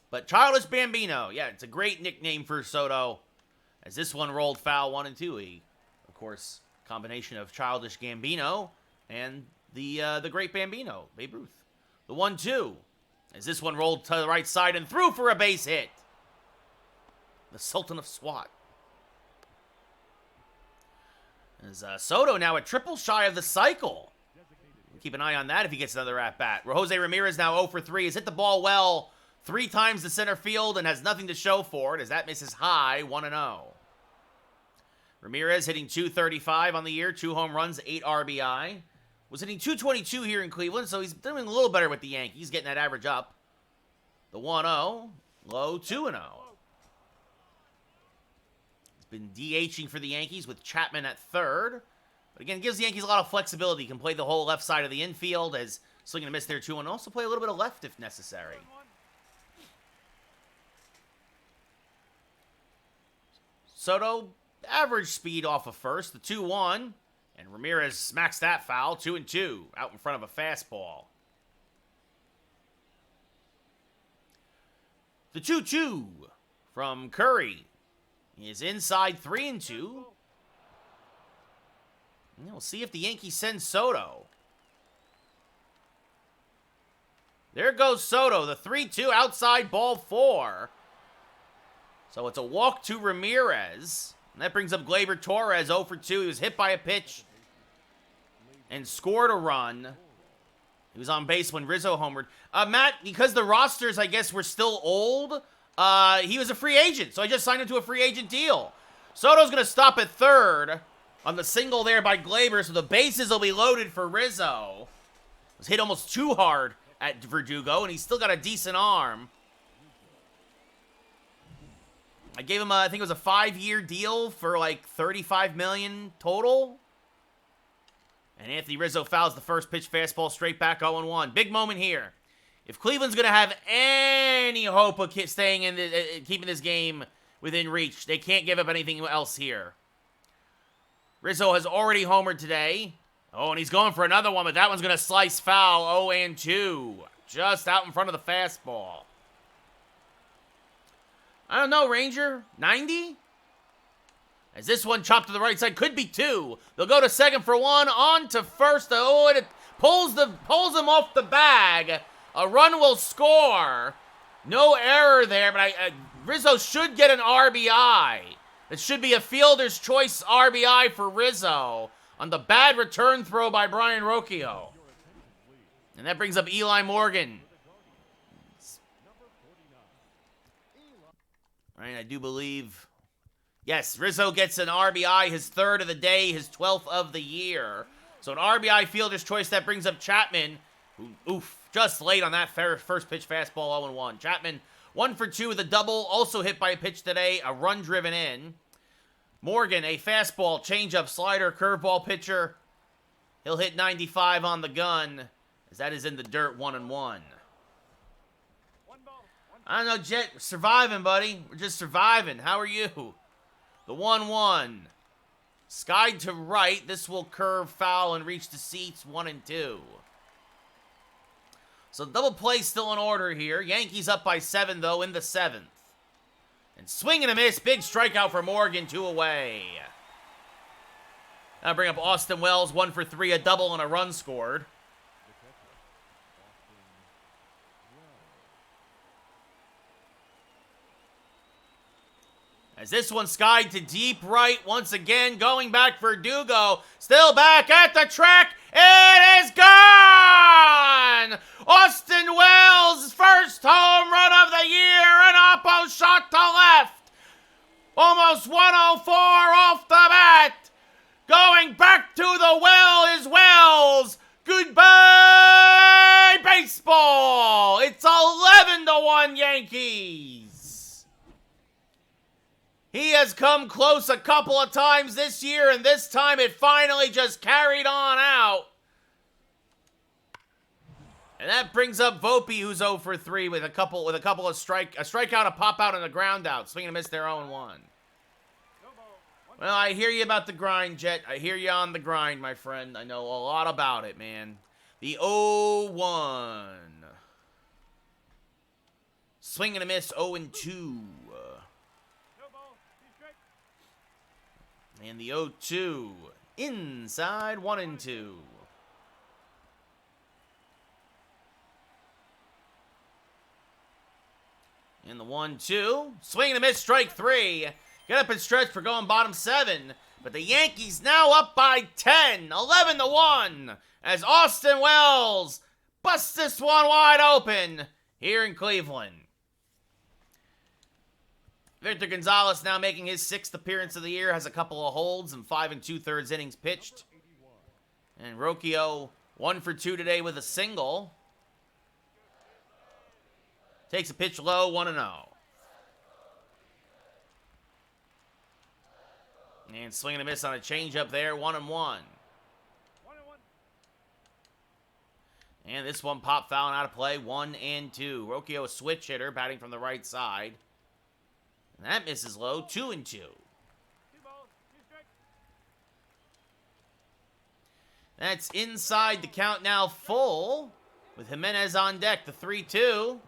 But Childish Bambino, yeah, it's a great nickname for Soto, as this one rolled foul 1-2. Of course, combination of Childish Gambino and the great Bambino, Babe Ruth. The 1-2, as this one rolled to the right side and through for a base hit. The Sultan of SWAT. As Soto now a triple shy of the cycle. Keep an eye on that if he gets another at-bat. Jose Ramirez now 0 for 3. Has hit the ball well 3 times to center field and has nothing to show for it as that misses high, 1-0. Ramirez hitting .235 on the year, 2 home runs, 8 RBI. Was hitting .222 here in Cleveland, so he's doing a little better with the Yankees, getting that average up. The 1-0, low 2-0. He's been DHing for the Yankees with Chapman at third. But again, gives the Yankees a lot of flexibility. He can play the whole left side of the infield as swinging and miss there too, and also play a little bit of left if necessary. Soto, average speed off of first, the 2-1. And Ramirez smacks that foul, 2-2, out in front of a fastball. The 2-2 from Curry is inside 3-2. And we'll see if the Yankees send Soto. There goes Soto, the 3-2 outside ball 4. So it's a walk to Ramirez. And that brings up Gleyber Torres, 0 for 2. He was hit by a pitch and scored a run. He was on base when Rizzo homered. Matt, because the rosters, I guess, were still old, he was a free agent. So I just signed him to a free agent deal. Soto's going to stop at third on the single there by Gleyber, so the bases will be loaded for Rizzo. Was hit almost too hard at Verdugo, and he's still got a decent arm. I gave him, I think it was a 5-year deal for like $35 million total. And Anthony Rizzo fouls the first pitch fastball straight back 0-1. Big moment here. If Cleveland's going to have any hope of staying in keeping this game within reach, they can't give up anything else here. Rizzo has already homered today. Oh, and he's going for another one, but that one's going to slice foul 0-2. Just out in front of the fastball. I don't know, Ranger. 90? As this one chopped to the right side, could be 2. They'll go to second for 1, on to first. Oh, and it pulls him off the bag. A run will score. No error there, but Rizzo should get an RBI. It should be a fielder's choice RBI for Rizzo on the bad return throw by Brian Rocchio. And that brings up Eli Morgan. Right, I do believe... Yes, Rizzo gets an RBI, his 3rd of the day, his 12th of the year. So an RBI fielder's choice, that brings up Chapman. Who, just late on that first pitch fastball, 0-1. Chapman, 1 for 2 with a double, also hit by a pitch today, a run driven in. Morgan, a fastball, changeup, slider, curveball pitcher. He'll hit 95 on the gun, as that is in the dirt, 1-1. I don't know, Jet, we're surviving, buddy. We're just surviving. How are you? The 1-1. Skied to right. This will curve foul and reach the seats, 1-2. So double play still in order here. Yankees up by 7, though, in the 7th. And swing and a miss. Big strikeout for Morgan, 2 away. Now bring up Austin Wells, 1 for 3, a double and a run scored. As this one skied to deep right once again, going back for Verdugo. Still back at the track. It is gone! Austin Wells' first home run of the year. An oppo shot to left. Almost 104 off the bat. Going back to the well is Wells. Goodbye, baseball. It's 11-1 Yankees. He has come close a couple of times this year, and this time it finally just carried on out. And that brings up Volpe, who's 0 for 3 with a couple of a strikeout, a pop out, and a ground out. Swing and miss their 0-1. Well, I hear you about the grind, Jet. I hear you on the grind, my friend. I know a lot about it, man. The 0-1. Swing and a miss, 0-2. And the 0-2. Inside, 1-2. And the 1-2. Swing and a miss, strike 3. Get up and stretch for going bottom 7. But the Yankees now up by 10. 11-1. As Austin Wells busts this one wide open here in Cleveland. Victor Gonzalez now making his 6th appearance of the year, has a couple of holds and 5 2/3 innings pitched. And Rocchio 1 for 2 today with a single. Takes a pitch low, 1-0. And swing and a miss on a changeup there, 1-1. 1-1. And this one popped foul and out of play, 1-2. Rocchio a switch hitter, batting from the right side. And that misses low, 2-2. 2 balls, 2 strikes. That's inside the count now full with Jimenez on deck, the 3-2.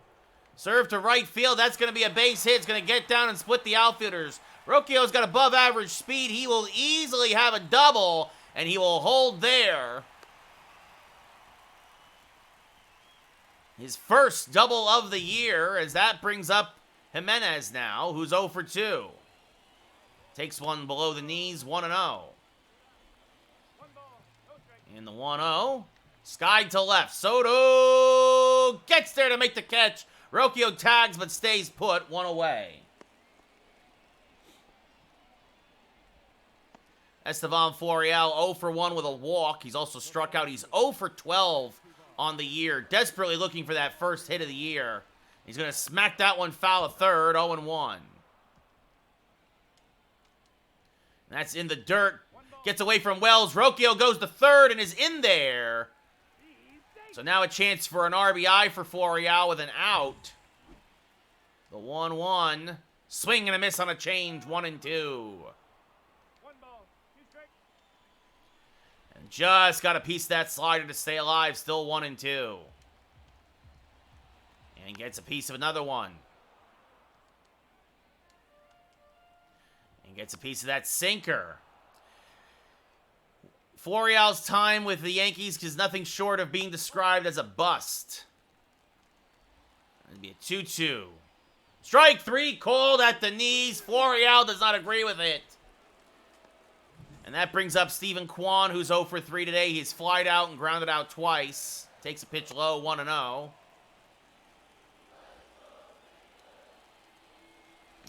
Serve to right field. That's going to be a base hit. It's going to get down and split the outfielders. Rocchio's got above average speed. He will easily have a double, and he will hold there. His first double of the year, as that brings up Jimenez now, who's 0 for 2. Takes one below the knees, 1-0. 1 ball, no strike. In the 1-0, skied to left. Soto gets there to make the catch. Rocchio tags but stays put, 1 away. Estevan Florial 0 for 1 with a walk. He's also struck out. He's 0 for 12 on the year. Desperately looking for that first hit of the year. He's going to smack that one foul to third, 0-1. That's in the dirt. Gets away from Wells. Rocchio goes to third and is in there. So now a chance for an RBI for Florial with an out. The 1-1. Swing and a miss on a change, 1-2. 1 ball, 2 strikes. And just got a piece of that slider to stay alive. Still 1-2. And gets a piece of another one. And gets a piece of that sinker. Florial's time with the Yankees is nothing short of being described as a bust. It'd be a 2-2. Strike 3 called at the knees. Florial does not agree with it. And that brings up Stephen Kwan, who's 0 for 3 today. He's flied out and grounded out twice. Takes a pitch low, 1-0.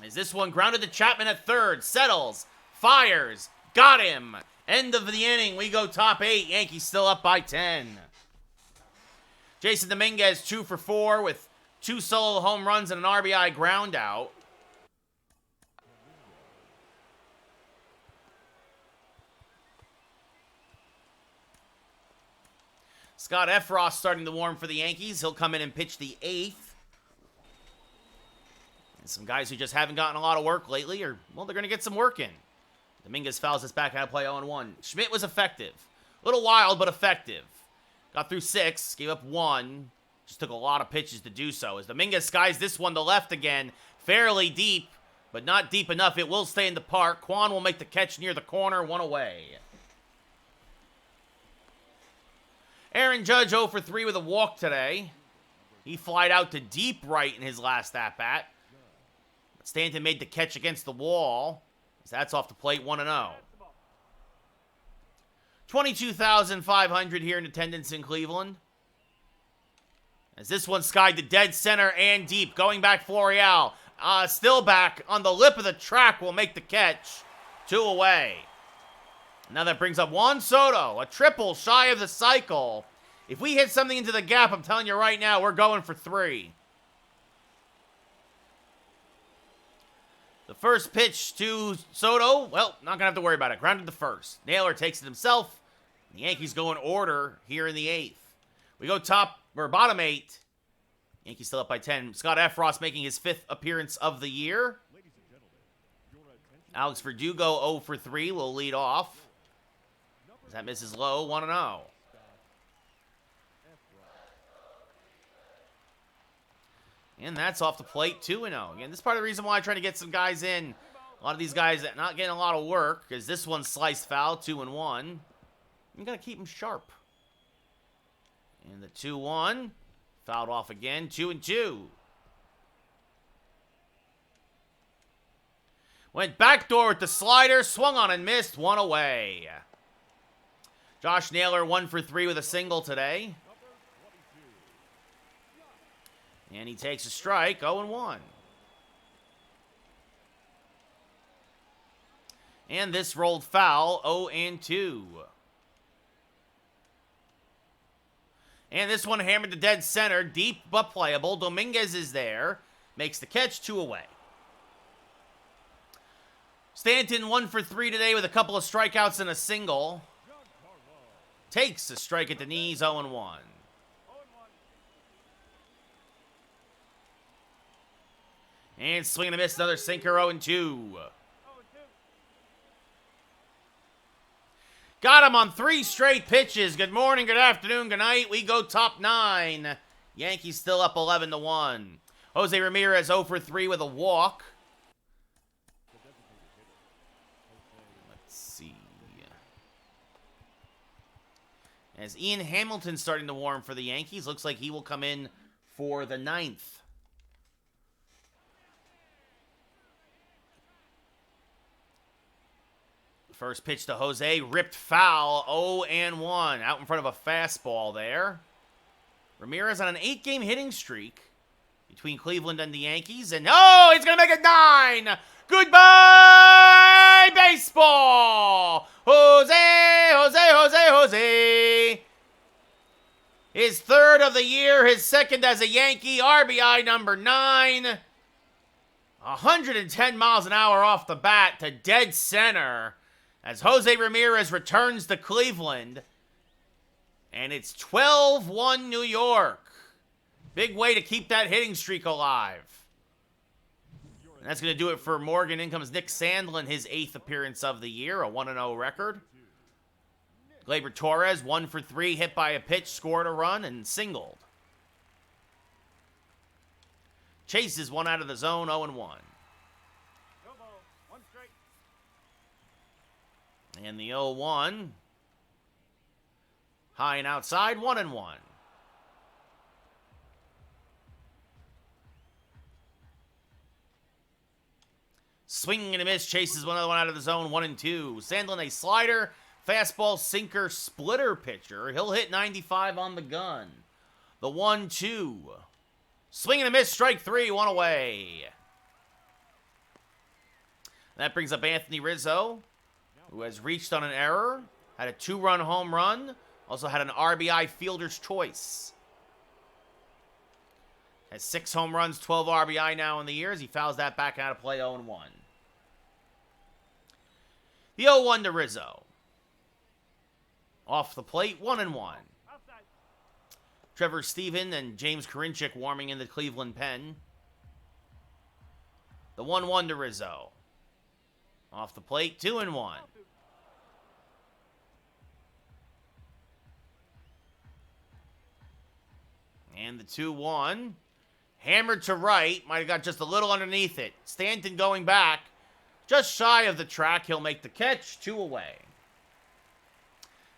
Is this one grounded to Chapman at third. Settles. Fires. Got him. End of the inning. We go top 8. Yankees still up by 10. Jason Dominguez 2 for 4 with 2 solo home runs and an RBI ground out. Scott Efros starting to warm for the Yankees. He'll come in and pitch the 8th. And some guys who just haven't gotten a lot of work lately are, well, they're going to get some work in. Dominguez fouls us back out of play 0-1. Schmidt was effective. A little wild, but effective. Got through 6, gave up 1. Just took a lot of pitches to do so. As Dominguez skies this one to left again. Fairly deep, but not deep enough. It will stay in the park. Kwan will make the catch near the corner, 1 away. Aaron Judge 0 for 3 with a walk today. He flied out to deep right in his last at-bat. But Stanton made the catch against the wall. So that's off the plate, 1-0. 22,500 here in attendance in Cleveland. As this one skied to dead center and deep. Going back Florial. Still back on the lip of the track will make the catch. 2 away. Now that brings up Juan Soto. A triple shy of the cycle. If we hit something into the gap, I'm telling you right now, we're going for 3. The first pitch to Soto, well, not going to have to worry about it. Grounded to first. Naylor takes it himself. The Yankees go in order here in the 8th. We go bottom 8. Yankees still up by 10. Scott Efros making his 5th appearance of the year. Ladies and gentlemen, your attention. Alex Verdugo 0 for 3 will lead off. As that misses low, 1-0. And that's off the plate, 2-0. Again, this is part of the reason why I try to get some guys in. A lot of these guys that not getting a lot of work, because this one's sliced foul, 2-1. You got to keep them sharp. And the 2-1, fouled off again, 2-2. Went backdoor with the slider, swung on and missed, 1 away. Josh Naylor 1 for 3 with a single today. And he takes a strike, 0-1. And this rolled foul, 0-2. And this one hammered to dead center, deep but playable. Dominguez is there, makes the catch, 2 away. Stanton 1 for 3 today with a couple of strikeouts and a single. Takes a strike at the knees, 0-1. 0-1. And swing and a miss, another sinker, 0-2. 0-2. Got him on 3 straight pitches. Good morning, good afternoon, good night. We go top 9. Yankees still up 11-1. Jose Ramirez 0 for 3 with a walk. Let's see. As Ian Hamilton's starting to warm for the Yankees, looks like he will come in for the 9th. First pitch to Jose, ripped foul, 0-1. Out in front of a fastball there. Ramirez on an 8-game hitting streak between Cleveland and the Yankees. And oh, he's going to make it 9! Goodbye, baseball! Jose! His 3rd of the year, his 2nd as a Yankee, RBI number 9. 110 miles an hour off the bat to dead center as Jose Ramirez returns to Cleveland. And it's 12-1 New York. Big way to keep that hitting streak alive. And that's going to do it for Morgan. In comes Nick Sandlin, his 8th appearance of the year, a 1-0 record. Gleyber Torres, 1 for 3, hit by a pitch, scored a run, and singled. Chases one out of the zone, 0-1. No ball. 1 strike. And the 0-1. High and outside, 1-1. Swing and a miss, chases another one out of the zone, 1-2. Sandlin, a slider, fastball, sinker, splitter pitcher. He'll hit 95 on the gun. The 1-2. Swing and a miss, strike 3, 1 away. That brings up Anthony Rizzo, who has reached on an error, had a 2-run home run, also had an RBI fielder's choice. Has 6 home runs, 12 RBI now in the year as he fouls that back out of play, 0-1. The 0-1 to Rizzo. Off the plate, 1-1. Outside. Trevor Stephen and James Karinchak warming in the Cleveland pen. The 1-1 to Rizzo. Off the plate, 2-1. And the 2-1. Hammered to right. Might have got just a little underneath it. Stanton going back. Just shy of the track. He'll make the catch. 2 away.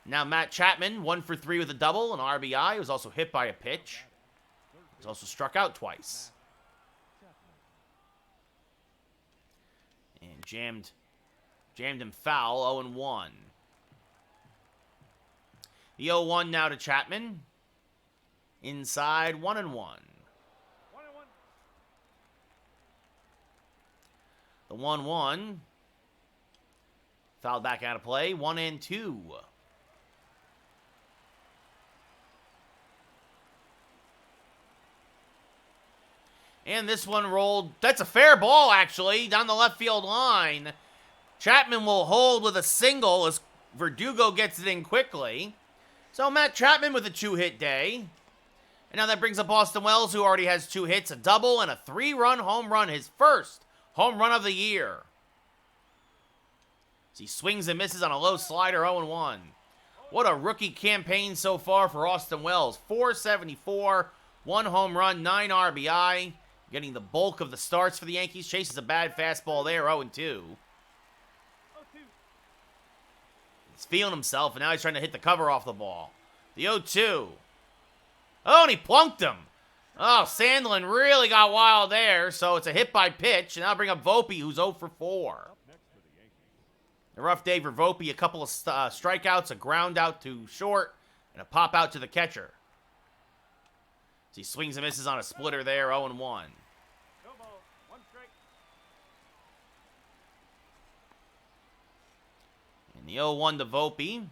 Now Matt Chapman, 1 for 3 with a double, an RBI. He was also hit by a pitch. He's also struck out twice. And jammed him foul, 0-1. The 0-1 now to Chapman. Inside, 1-1. 1-1. The 1-1. Fouled back out of play, 1-2. And this one rolled, that's a fair ball actually, down the left field line. Chapman will hold with a single as Verdugo gets it in quickly. So Matt Chapman with a 2-hit day. And now that brings up Austin Wells, who already has 2 hits, a double, and a 3-run home run, his first home run of the year. As he swings and misses on a low slider, 0-1. What a rookie campaign so far for Austin Wells. 474, 1 home run, 9 RBI. Getting the bulk of the starts for the Yankees. Chases a bad fastball there, 0-2. 0-2. He's feeling himself, and now he's trying to hit the cover off the ball. The 0-2. Oh, and he plunked him. Oh, Sandlin really got wild there, so it's a hit by pitch. And now bring up Volpe, who's 0 for 4. A rough day for Volpe. A couple of strikeouts, a ground out to short, and a pop out to the catcher. As he swings and misses on a splitter there, 0-1. No ball. 1 strike. And the 0-1 to Volpe.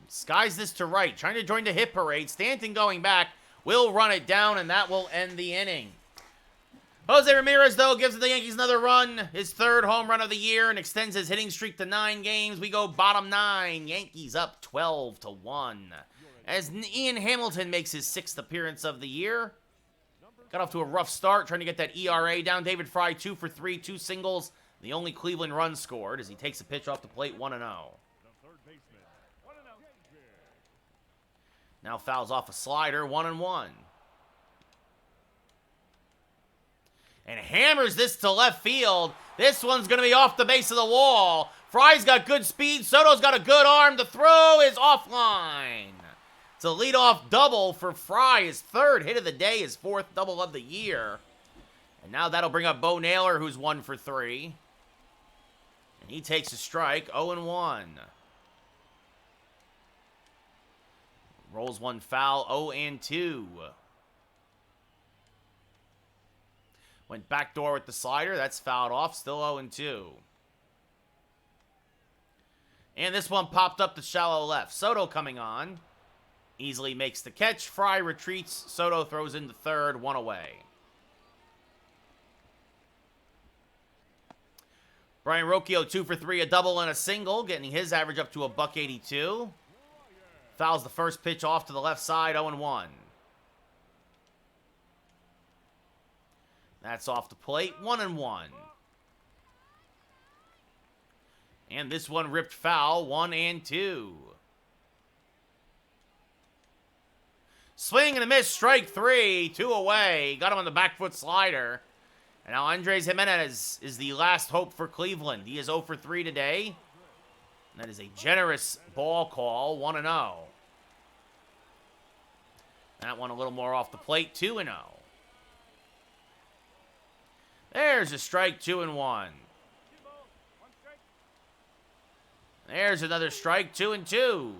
Skies this to right, trying to join the hit parade. Stanton going back, will run it down, and that will end the inning. Jose Ramirez, though, gives the Yankees another run, his third home run of the year, and extends his hitting streak to 9 games. We go bottom 9. Yankees up 12-1. As Ian Hamilton makes his 6th appearance of the year. Got off to a rough start, trying to get that ERA down. David Fry, 2 for 3, 2 singles. The only Cleveland run scored as he takes a pitch off the plate, 1-0. Now fouls off a slider, 1-1. And hammers this to left field. This one's going to be off the base of the wall. Fry's got good speed. Soto's got a good arm. The throw is offline. It's a leadoff double for Fry. His 3rd hit of the day, his 4th double of the year. And now that'll bring up Bo Naylor, who's 1 for 3. And he takes a strike, 0-1. Rolls one foul, 0-2. Went backdoor with the slider. That's fouled off, still 0-2. And this one popped up to shallow left. Soto coming on. Easily makes the catch. Fry retreats. Soto throws into third, 1 away. Brian Rocchio, 2 for 3, a double and a single, getting his average up to a $182. Fouls the first pitch off to the left side, 0-1. That's off the plate, 1-1. And this one ripped foul, 1-2. Swing and a miss, strike 3, 2 away. Got him on the back foot slider. And now Andres Jimenez is the last hope for Cleveland. He is 0 for 3 today. And that is a generous ball call, 1-0. That one a little more off the plate, 2-0. There's a strike, 2-1. There's another strike, 2-2.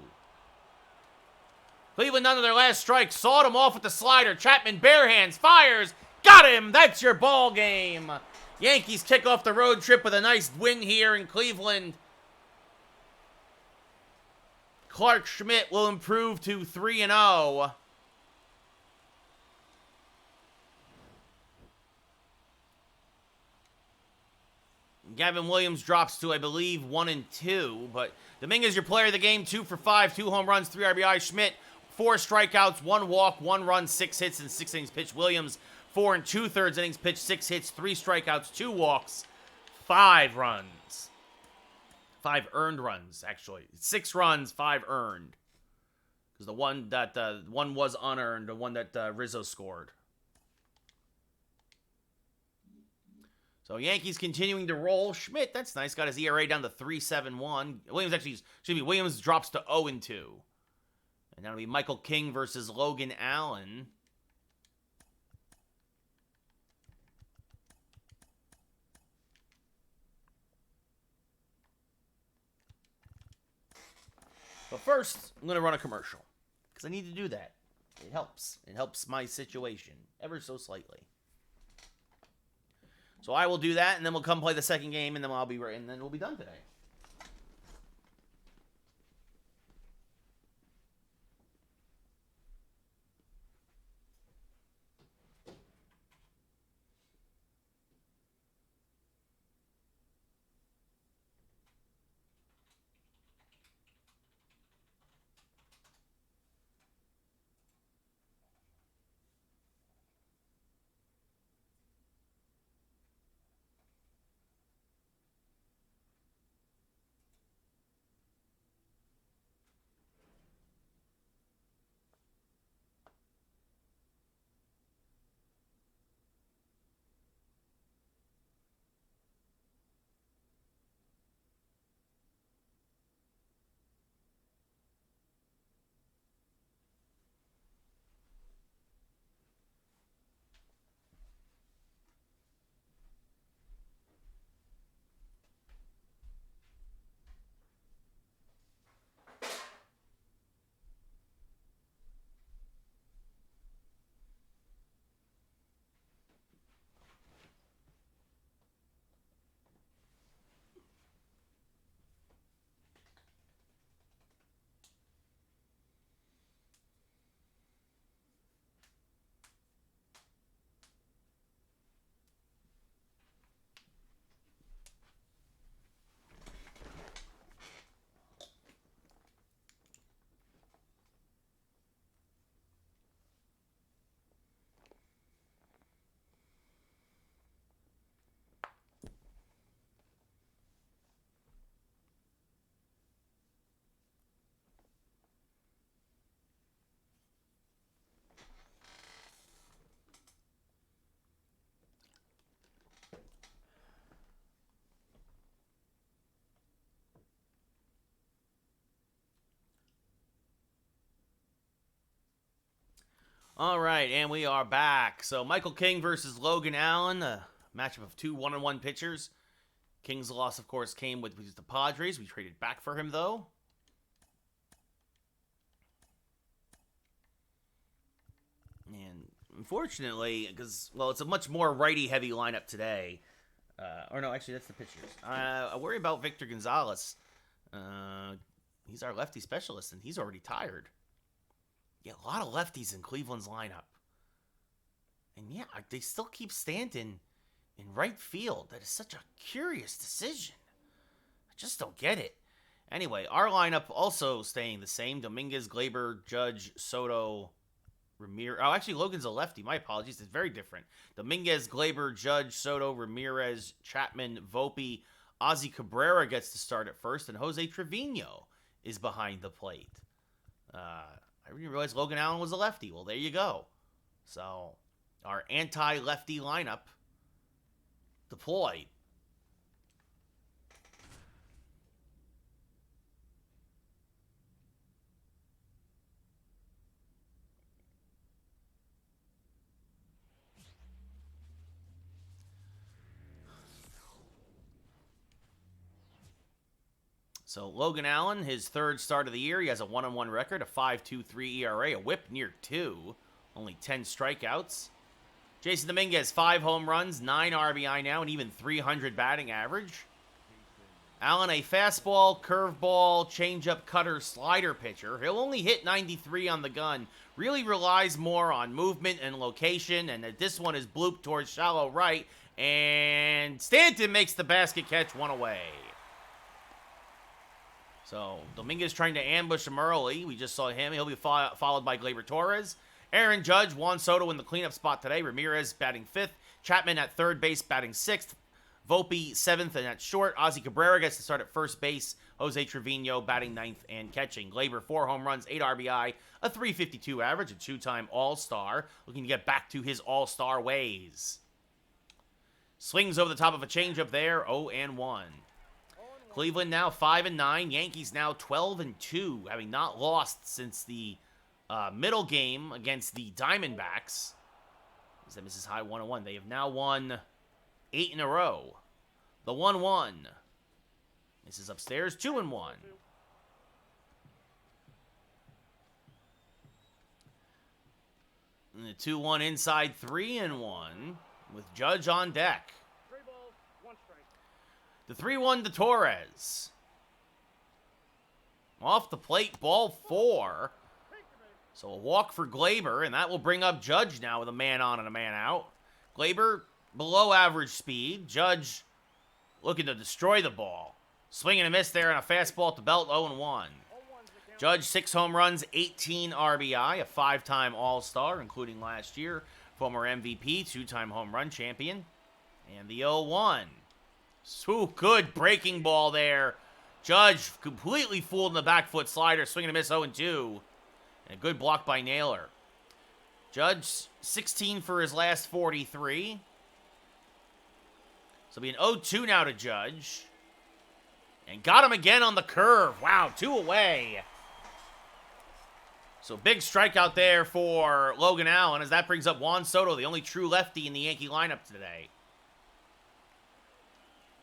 Cleveland under their last strike, sawed him off with the slider. Chapman bare hands, fires, got him. That's your ball game. Yankees kick off the road trip with a nice win here in Cleveland. Clark Schmidt will improve to 3-0. Gavin Williams drops to, I believe, 1-2. But Dominguez, your player of the game, 2 for 5, 2 home runs, 3 RBI. Schmidt, 4 strikeouts, 1 walk, 1 run, 6 hits, and 6 innings pitched. Williams, 4 2/3 innings pitched, 6 hits, 3 strikeouts, 2 walks, 5 runs. 5 earned runs, actually. 6 runs, 5 earned. Because the one that one was unearned, the one that Rizzo scored. So Yankees continuing to roll. Schmidt, that's nice. Got his ERA down to 3.71. Williams drops to 0-2. And that'll be Michael King versus Logan Allen. But first, I'm going to run a commercial. Because I need to do that. It helps. It helps my situation ever so slightly. So I will do that, and then we'll come play the second game, and then I'll be right, and then we'll be done today. All right, and we are back. So Michael King versus Logan Allen, a matchup of two 1-1 pitchers. King's loss, of course, came with the Padres. We traded back for him, though. And unfortunately, because, well, it's a much more righty-heavy lineup today. Or no, actually, that's the pitchers. I worry about Victor Gonzalez. He's our lefty specialist, and he's already tired. Yeah, a lot of lefties in Cleveland's lineup. And yeah, they still keep Stanton in right field. That is such a curious decision. I just don't get it. Anyway, our lineup also staying the same. Dominguez, Glaber, Judge, Soto, Ramirez. Oh, actually, Logan's a lefty. My apologies. It's very different. Dominguez, Glaber, Judge, Soto, Ramirez, Chapman, Volpe. Ozzy Cabrera gets to start at first, and Jose Trevino is behind the plate. I didn't realize Logan Allen was a lefty. Well, there you go. So, our anti-lefty lineup deployed. So Logan Allen, his third start of the year, he has a 1-1 record, a 5.23 ERA, a WHIP near 2, only 10 strikeouts. Jason Dominguez, 5 home runs, 9 RBI now, and even 300 batting average. Allen, a fastball, curveball, changeup, cutter, slider pitcher. He'll only hit 93 on the gun. Really relies more on movement and location, and this one is blooped towards shallow right, and Stanton makes the basket catch, one away. So, Dominguez trying to ambush him early. We just saw him. He'll be followed by Gleyber Torres. Aaron Judge, Juan Soto in the cleanup spot today. Ramirez batting 5th. Chapman at third base batting 6th. Volpe 7th and at short. Ozzy Cabrera gets to start at first base. Jose Trevino batting 9th and catching. Gleyber 4 home runs, 8 RBI, a 3.52 average, a 2-time All-Star. Looking to get back to his All-Star ways. Swings over the top of a changeup there, 0-1. Cleveland now 5-9. Yankees now 12-2, having not lost since the middle game against the Diamondbacks. As that misses high 1-1. They have now won 8 in a row. The 1-1. This is upstairs 2-1. And the 2-1 inside 3-1 with Judge on deck. 3 balls, 1 strike. The 3-1 to Torres. Off the plate, ball 4. So a walk for Gleyber, and that will bring up Judge now with a man on and a man out. Gleyber, below average speed. Judge looking to destroy the ball. Swing and a miss there on a fastball at the belt, 0-1. Judge, 6 home runs, 18 RBI, a 5-time All-Star, including last year. Former MVP, 2-time home run champion. And the 0-1. So good breaking ball there. Judge completely fooled in the back foot slider. Swing and a miss, 0-2. And a good block by Naylor. Judge, 16 for his last 43. So it'll be an 0-2 now to Judge. And got him again on the curve. Wow, 2 away. So big strikeout there for Logan Allen as that brings up Juan Soto, the only true lefty in the Yankee lineup today.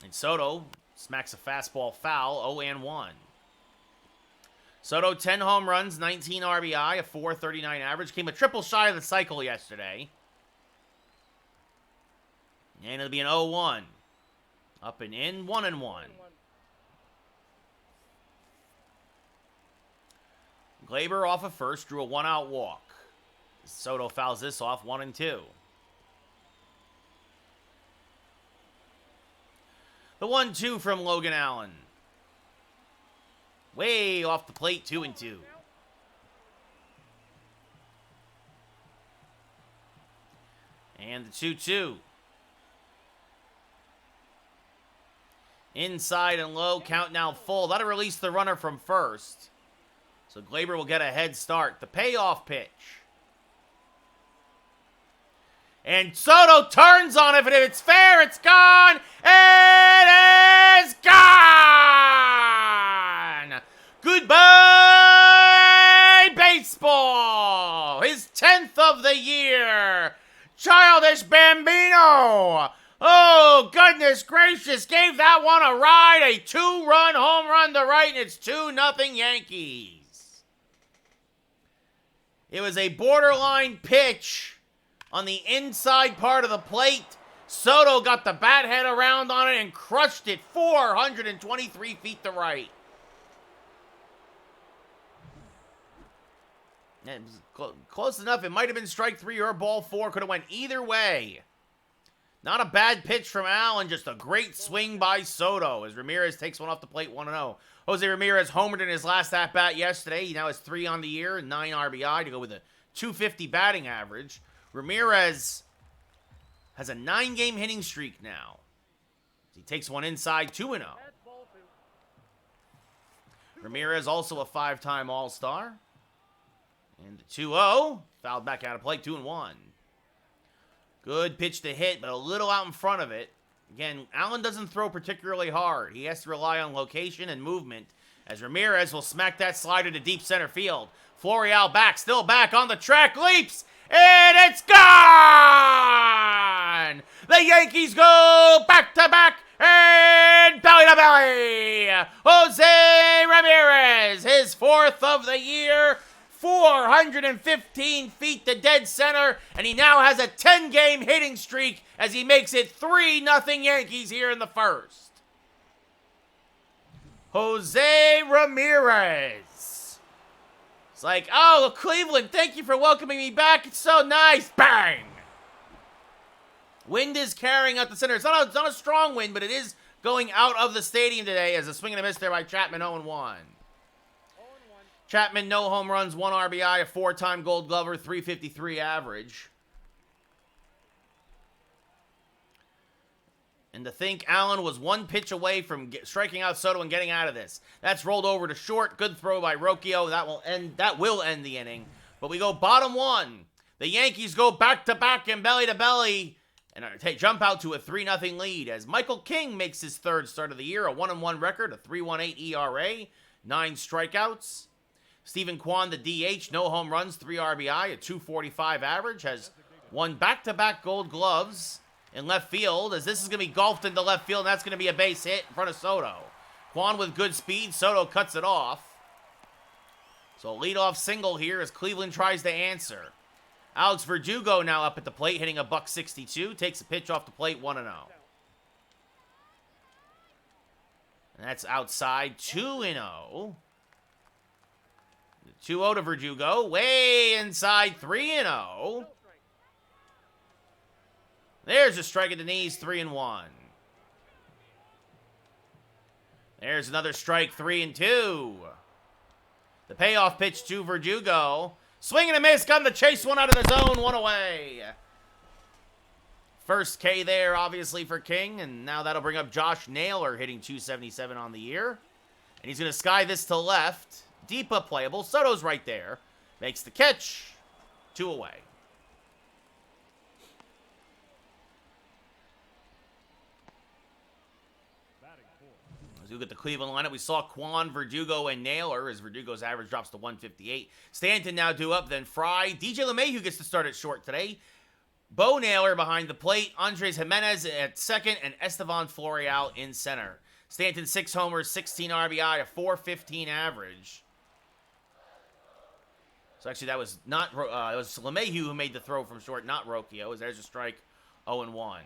And Soto smacks a fastball foul, 0-1. Soto, 10 home runs, 19 RBI, a 4.39 average. Came a triple shy of the cycle yesterday. And it'll be an 0-1. Up and in, 1-1. Gleyber off of first, drew a 1-out walk. Soto fouls this off, 1-2. The 1-2 from Logan Allen. Way off the plate, 2-2. And the 2-2. Inside and low, count now full. That'll release the runner from first. So Gleyber will get a head start. The payoff pitch. And Soto turns on it, but if it's fair, it's gone. It is gone. Goodbye, baseball. His 10th of the the year, Childish Bambino. Oh, goodness gracious. Gave that one a ride. A 2-run home run to right, and it's 2-0 Yankees. It was a borderline pitch on the inside part of the plate. Soto got the bat head around on it and crushed it 423 feet to right. It was close enough. It might have been strike 3 or ball 4. Could have went either way. Not a bad pitch from Allen. Just a great swing by Soto as Ramirez takes one off the plate 1-0. Jose Ramirez homered in his last at-bat yesterday. He now has 3 on the year and 9 RBI to go with a .250 batting average. Ramirez has a 9-game hitting streak now. He takes one inside 2-0. Ramirez also a 5-time All-Star. And the 2-0. Fouled back out of play, 2-1. Good pitch to hit, but a little out in front of it. Again, Allen doesn't throw particularly hard. He has to rely on location and movement, as Ramirez will smack that slider to deep center field. Florial back, still back on the track, leaps, and it's gone! The Yankees go back-to-back and belly-to-belly! Jose Ramirez, his 4th of the year, 415 feet to dead center, and he now has a 10-game hitting streak as he makes it 3-0 Yankees here in the first. Jose Ramirez. It's like, oh, Cleveland, thank you for welcoming me back. It's so nice. Bang! Wind is carrying out the center. It's not a strong wind, but it is going out of the stadium today as a swing and a miss there by Chapman, 0-1. Chapman, no home runs, 1 RBI, a 4-time Gold Glover, .353 average. And to think Allen was 1 pitch away from striking out Soto and getting out of this. That's rolled over to short. Good throw by Rocchio. That will end the inning. But we go bottom 1. The Yankees go back-to-back and belly-to-belly and jump out to a 3-0 lead as Michael King makes his 3rd start of the year, a 1-1 record, a 3.18 ERA, 9 strikeouts. Stephen Kwan, the DH, no home runs, 3 RBI, a .245 average, has won back-to-back Gold Gloves in left field, as this is going to be golfed into left field, and that's going to be a base hit in front of Soto. Kwan with good speed, Soto cuts it off. So leadoff single here as Cleveland tries to answer. Alex Verdugo now up at the plate, hitting a .162, takes a pitch off the plate, 1-0. And that's outside, 2-0. 2-0 to Verdugo, way inside, 3-0. There's a strike at the knees, 3-1. There's another strike, 3-2. The payoff pitch to Verdugo. Swing and a miss, got him to chase one out of the zone, 1 away. First K there, obviously, for King, and now that'll bring up Josh Naylor, hitting .277 on the year. And he's going to sky this to left. Deepa playable. Soto's right there. Makes the catch. 2 away. As we look at the Cleveland lineup, we saw Kwan, Verdugo, and Naylor as Verdugo's average drops to 158. Stanton now due up, then Fry. DJ LeMahieu gets to start at short today. Bo Naylor behind the plate. Andres Jimenez at second, and Estevan Florial in center. Stanton 6 homers, 16 RBI, a .415 average. So actually, that was not it was LeMahieu who made the throw from short, not Rocchio. As there's a strike, 0-1.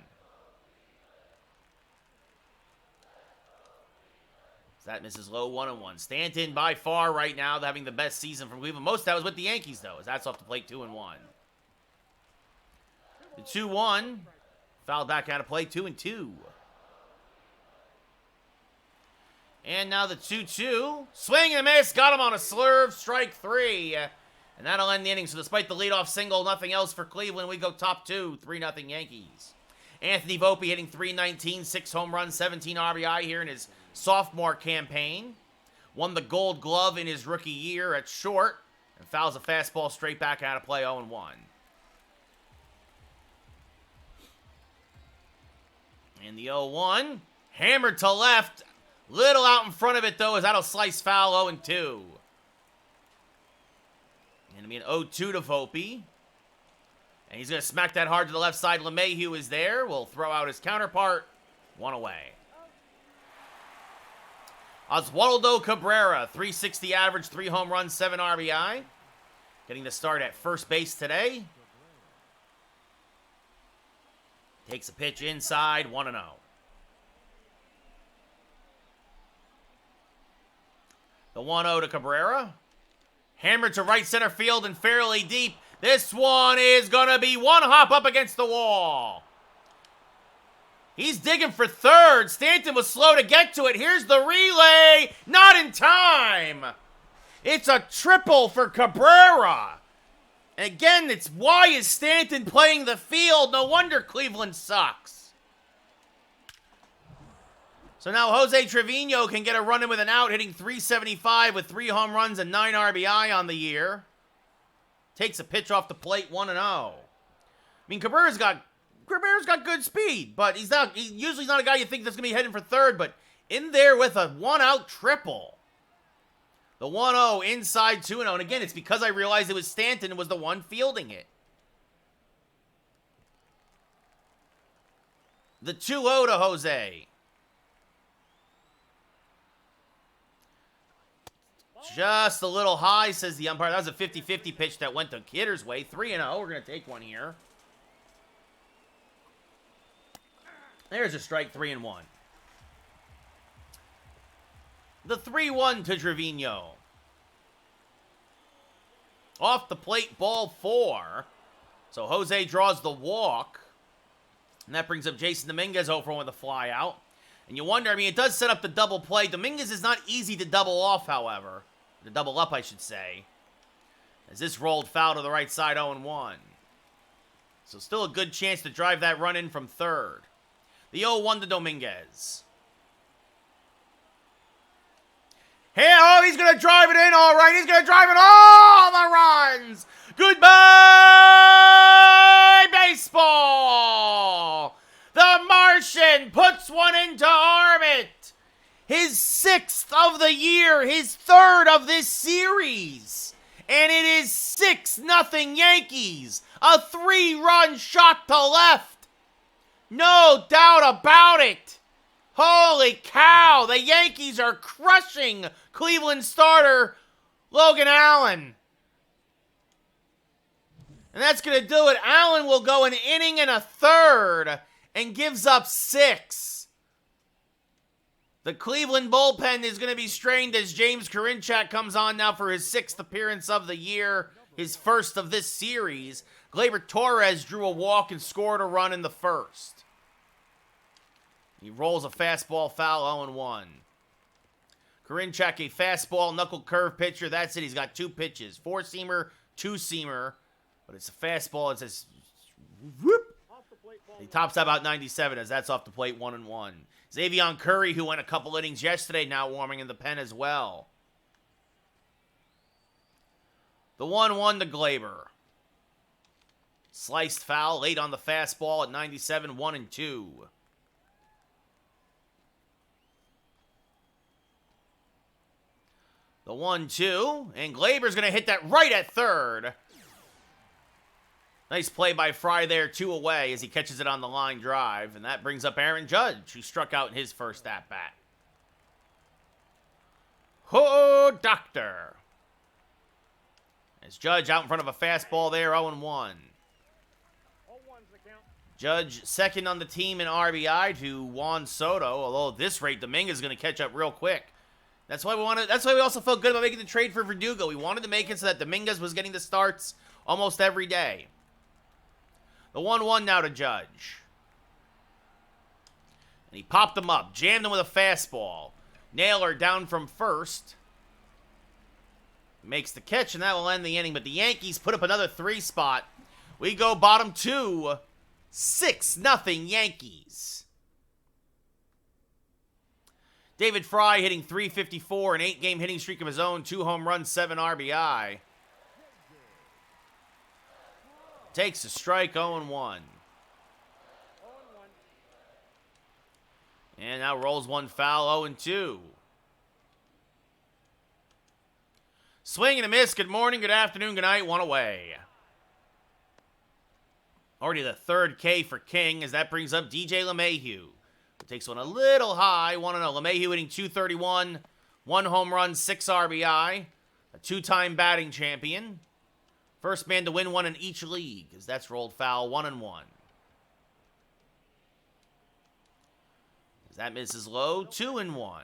So that misses low, 1-1. Stanton by far right now having the best season from Cleveland. Most of that was with the Yankees though, as that's off the plate, 2-1. The 2-1 fouled back out of play, 2-2. And now the 2-2 swing and a miss, got him on a slurve, strike 3. And that'll end the inning. So despite the leadoff single, nothing else for Cleveland. We go top 2, 3-0 Yankees. Anthony Volpe hitting .319, 6 home runs, 17 RBI here in his sophomore campaign. Won the Gold Glove in his rookie year at short. And fouls a fastball straight back out of play, 0-1. And the 0-1, hammered to left. Little out in front of it, though, as that'll slice foul, 0-2. And it'll be an 0-2 to Volpe. And he's going to smack that hard to the left side. LeMahieu is there. Will throw out his counterpart. 1 away. Oswaldo Cabrera, 360 average, 3 home runs, 7 RBI. Getting the start at first base today. Takes a pitch inside, 1-0. The 1-0 to Cabrera. Hammered to right center field and fairly deep. This one is going to be one hop up against the wall. He's digging for third. Stanton was slow to get to it. Here's the relay. Not in time. It's a triple for Cabrera. And again, it's why is Stanton playing the field? No wonder Cleveland sucks. So now Jose Trevino can get a run in with an out, hitting .375 with 3 home runs and 9 RBI on the year. Takes a pitch off the plate, 1-0. I mean, Cabrera's got good speed, but he's usually not a guy you think that's going to be heading for third, but in there with a 1-out triple. The 1-0 inside 2-0, and again, it's because I realized it was Stanton was the one fielding it. The 2-0 to Jose. Just a little high, says the umpire. That was a 50-50 pitch that went the hitter's way. 3-0. We're going to take one here. There's a strike, 3-1. The 3-1 to Trevino. Off the plate, ball 4. So Jose draws the walk. And that brings up Jason Dominguez over with a fly out. And you wonder, I mean, it does set up the double play. Dominguez is not easy to double off, however. To double up, I should say. As this rolled foul to the right side, 0-1. So still a good chance to drive that run in from third. The 0-1 to Dominguez. Hey, oh, he's going to drive it in, all right. He's going to drive it all the runs. Goodbye, baseball. The Martian puts one into orbit. His 6th of the year, his 3rd of this series. And it is 6-0 Yankees. A 3-run shot to left. No doubt about it. Holy cow, the Yankees are crushing Cleveland starter Logan Allen. And that's going to do it. Allen will go an inning and a third and gives up 6. The Cleveland bullpen is going to be strained as James Karinchak comes on now for his 6th appearance of the year, his 1st of this series. Gleyber Torres drew a walk and scored a run in the 1st. He rolls a fastball foul, 0-1. Karinchak, a fastball, knuckle curve pitcher. That's it. He's got 2 pitches. 4-seamer, 2-seamer. But it's a fastball. It says, whoop. He tops out about 97 as that's off the plate, 1-1. Xavier Curry, who went a couple innings yesterday, now warming in the pen as well. The 1-1 to Gleyber. Sliced foul late on the fastball at 97, 1-2. The 1-2, and Gleyber's going to hit that right at third. Nice play by Fry there, 2 away as he catches it on the line drive. And that brings up Aaron Judge, who struck out in his first at-bat. Oh, doctor. As Judge out in front of a fastball there, 0-1. Judge second on the team in RBI to Juan Soto. Although at this rate, Dominguez is going to catch up real quick. That's why we also felt good about making the trade for Verdugo. We wanted to make it so that Dominguez was getting the starts almost every day. The 1-1 now to Judge. And he popped him up. Jammed him with a fastball. Naylor down from first. Makes the catch, and that will end the inning. But the Yankees put up another 3 spot. We go bottom 2. 6-0 Yankees. David Fry hitting .354, an 8-game hitting streak of his own. 2 home runs, 7 RBI. Takes a strike, 0-1. And now rolls one foul, 0-2. Swing and a miss. Good morning, good afternoon, good night. 1 away. Already the third K for King, as that brings up DJ LeMahieu. Takes one a little high, 1-0. LeMahieu hitting .231, 1 home run, 6 RBI, a 2-time batting champion. First man to win one in each league, as that's rolled foul, 1-1. As that misses low, 2-1.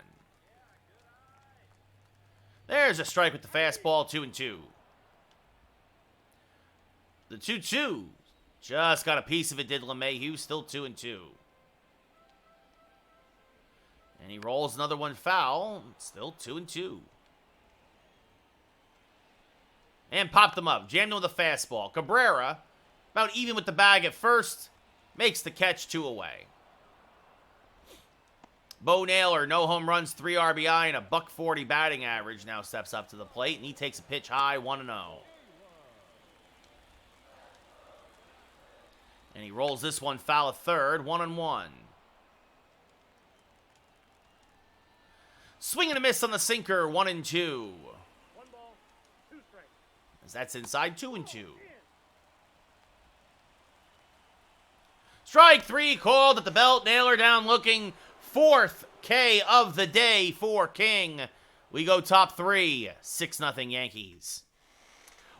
There's a strike with the fastball, 2-2. The 2-2 just got a piece of it, did LeMahieu, still 2-2. And he rolls another one foul, still 2-2. And popped them up, jammed him with a fastball. Cabrera, about even with the bag at first, makes the catch, 2 away. Bo Naylor, no home runs, 3 RBI, and a .140 batting average, now steps up to the plate, and he takes a pitch high, 1-0. And he rolls this one foul at third, 1-1. Swing and a miss on the sinker, 1-2. 1 ball, 2 strikes. As that's inside, 2-2. Strike 3 called at the belt. Naylor down looking. 4th K of the day for King. We go top 3. 6-0 Yankees.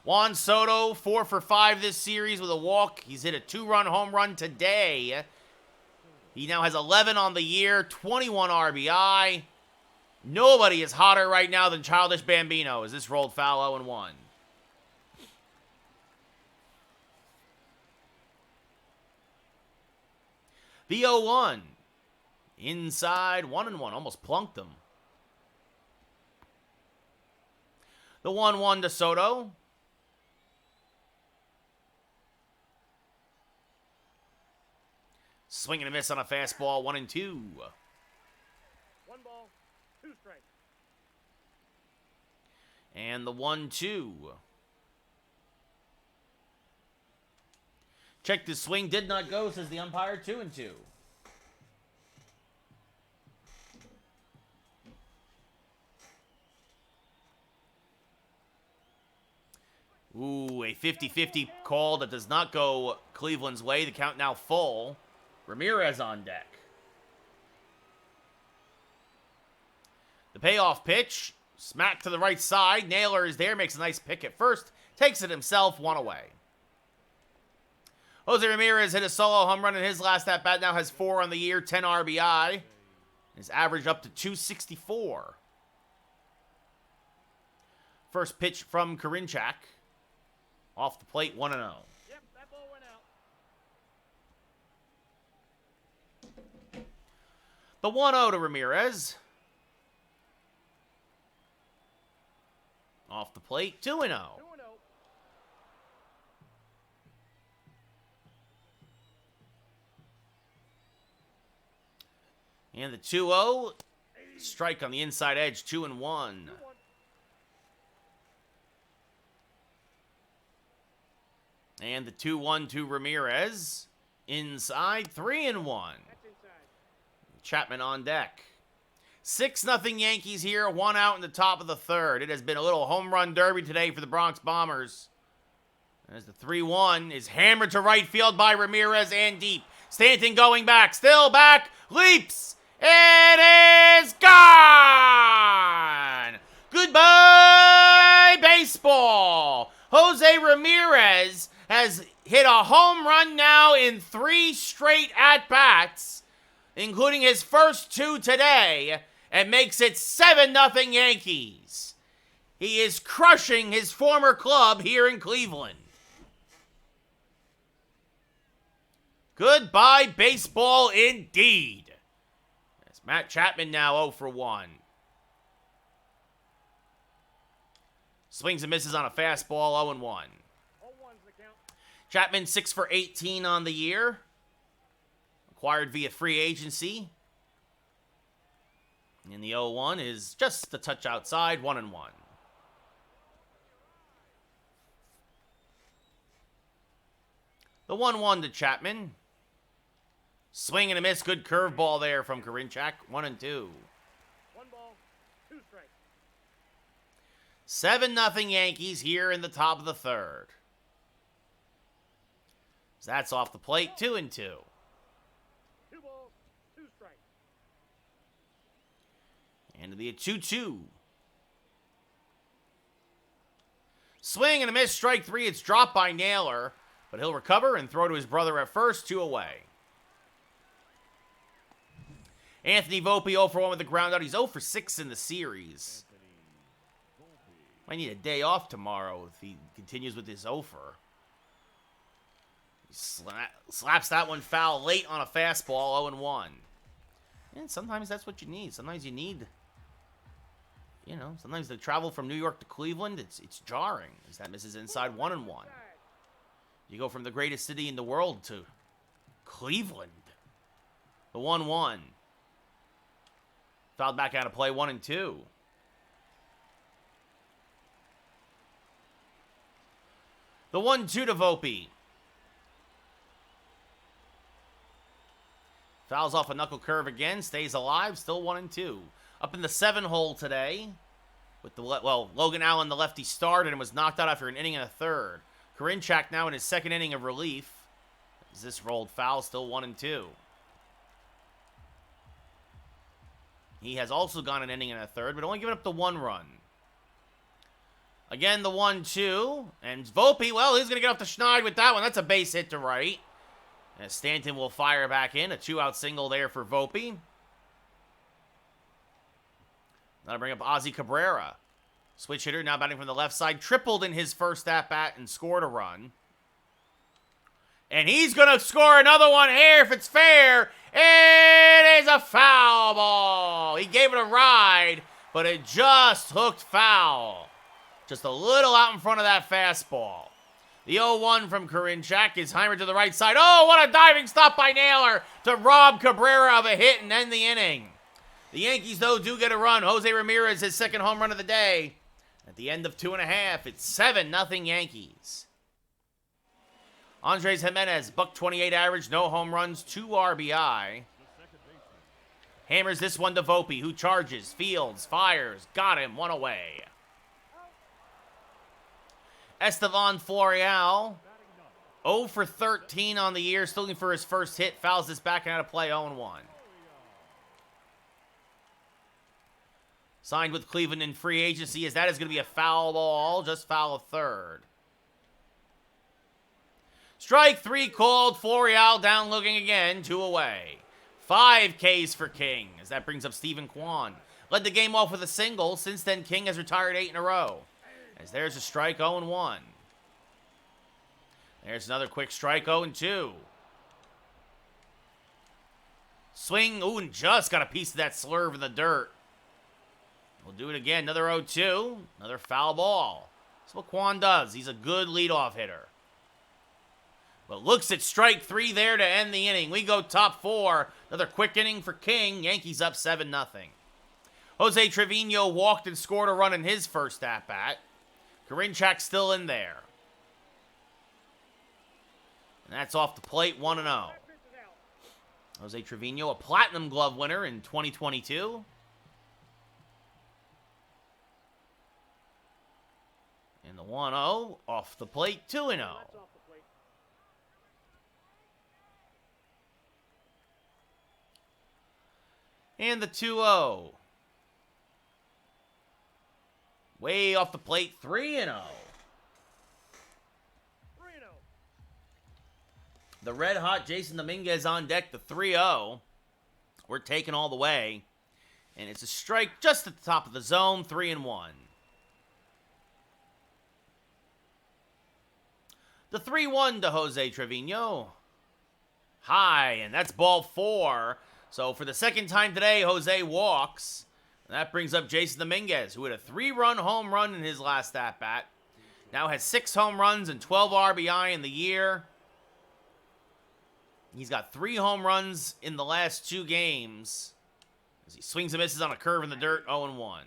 Juan Soto, 4 for 5 this series with a walk. He's hit a 2-run home run today. He now has 11 on the year, 21 RBI. Nobody is hotter right now than Childish Bambino, as this rolled foul, 0-1. The 0-1. Inside, 1-1. Almost plunked him. The 1-1 to Soto. Swing and a miss on a fastball, 1-2. 1 ball, 2 strikes. And the 1-2. Check the swing, did not go, says the umpire, 2-2. Ooh, a 50-50 call that does not go Cleveland's way. The count now full. Ramirez on deck. The payoff pitch, smack to the right side. Naylor is there, makes a nice pick at first. Takes it himself, 1 away. Jose Ramirez hit a solo home run in his last at-bat. Now has 4 on the year, 10 RBI. His average up to 264. First pitch from Karinchak. Off the plate, 1-0. Yep, that ball went out. The 1-0 to Ramirez. Off the plate, 2-0. 2-0. And the 2-0. Strike on the inside edge, 2-1. 2-1. And the 2-1 to Ramirez. Inside, 3-1. That's inside. Chapman on deck. 6-0 Yankees here, 1 out in the top of the third. It has been a little home run derby today for the Bronx Bombers. As the 3-1 is hammered to right field by Ramirez and deep. Stanton going back, still back, leaps. It is gone! Goodbye, baseball! Jose Ramirez has hit a home run now in 3 straight at-bats, including his first 2 today, and makes it 7-0 Yankees. He is crushing his former club here in Cleveland. Goodbye, baseball, indeed. As Matt Chapman now 0 for 1. Swings and misses on a fastball, 0-1. 0-1's the count. Chapman 6 for 18 on the year. Acquired via free agency. And the 0-1 is just a touch outside, 1-1. The 1-1 to Chapman. Swing and a miss. Good curveball there from Karinchak. 1-2. 1 ball, 2 strikes. 7-0 Yankees here in the top of the third. So that's off the plate, 2-2. 2 balls, 2 strikes. And to be a 2-2. Swing and a miss, strike 3. It's dropped by Naylor, but he'll recover and throw to his brother at first, 2 away. Anthony Volpe 0 for 1 with the ground out. He's 0 for 6 in the series. Might need a day off tomorrow if he continues with his 0 for. He slaps that one foul late on a fastball, 0-1. And sometimes that's what you need. Sometimes you need, sometimes the travel from New York to Cleveland, it's jarring as that misses inside 1-1. You go from the greatest city in the world to Cleveland. The 1-1. Fouled back out of play, 1-2. The 1-2 to Volpe. Fouls off a knuckle curve again, stays alive, still 1-2. Up in the 7 hole today, with Logan Allen, the lefty, started and was knocked out after an inning and a third. Karinchak now in his 2nd inning of relief. As this rolled foul, still 1-2. He has also gone an inning and a third, but only given up the 1 run. Again, the 1-2. And Volpe, well, he's going to get off the schneid with that one. That's a base hit to right. As Stanton will fire back in. A 2-out single there for Volpe. That'll bring up Ozzie Cabrera. Switch hitter, now batting from the left side. Tripled in his first at-bat and scored a run. And he's going to score another one here if it's fair. It is a foul ball. He gave it a ride, but it just hooked foul. Just a little out in front of that fastball. The 0-1 from Karinchak is Heimer to the right side. Oh, what a diving stop by Naylor to rob Cabrera of a hit and end the inning. The Yankees, though, do get a run. Jose Ramirez, his 2nd home run of the day. At the end of 2.5, it's 7-0 Yankees. Andres Jimenez, .128 average, no home runs, 2 RBI. Hammers this one to Volpe, who charges, fields, fires, got him, 1 away. Estevan Florial, 0 for 13 on the year, still looking for his first hit, fouls this back and out of play, 0-1. Signed with Cleveland in free agency, as that is going to be a foul ball, just foul of 3rd. Strike 3 called, Florial down looking again, 2 away. 5 Ks for King, as that brings up Stephen Kwan. Led the game off with a single, since then King has retired 8 in a row. As there's a strike, 0-1. There's another quick strike, 0-2. Swing, ooh, and just got a piece of that slurve in the dirt. We'll do it again, another 0-2, another foul ball. That's what Kwan does. He's a good leadoff hitter. But looks at strike 3 there to end the inning. We go top 4. Another quick inning for King. Yankees up 7-0. Jose Trevino walked and scored a run in his first at-bat. Karinchak still in there. And that's off the plate, 1-0. Jose Trevino, a Platinum Glove winner in 2022. And the 1-0 off the plate, 2-0. And the 2-0. Way off the plate, 3-0. 3-0. The red-hot Jason Dominguez on deck, the 3-0. We're taking all the way. And it's a strike just at the top of the zone, 3-1. The 3-1 to Jose Trevino. High, and that's ball 4. So for the 2nd time today, Jose walks. And that brings up Jason Dominguez, who had a 3-run home run in his last at-bat. Now has 6 home runs and 12 RBI in the year. He's got 3 home runs in the last 2 games. As he swings and misses on a curve in the dirt, 0-1.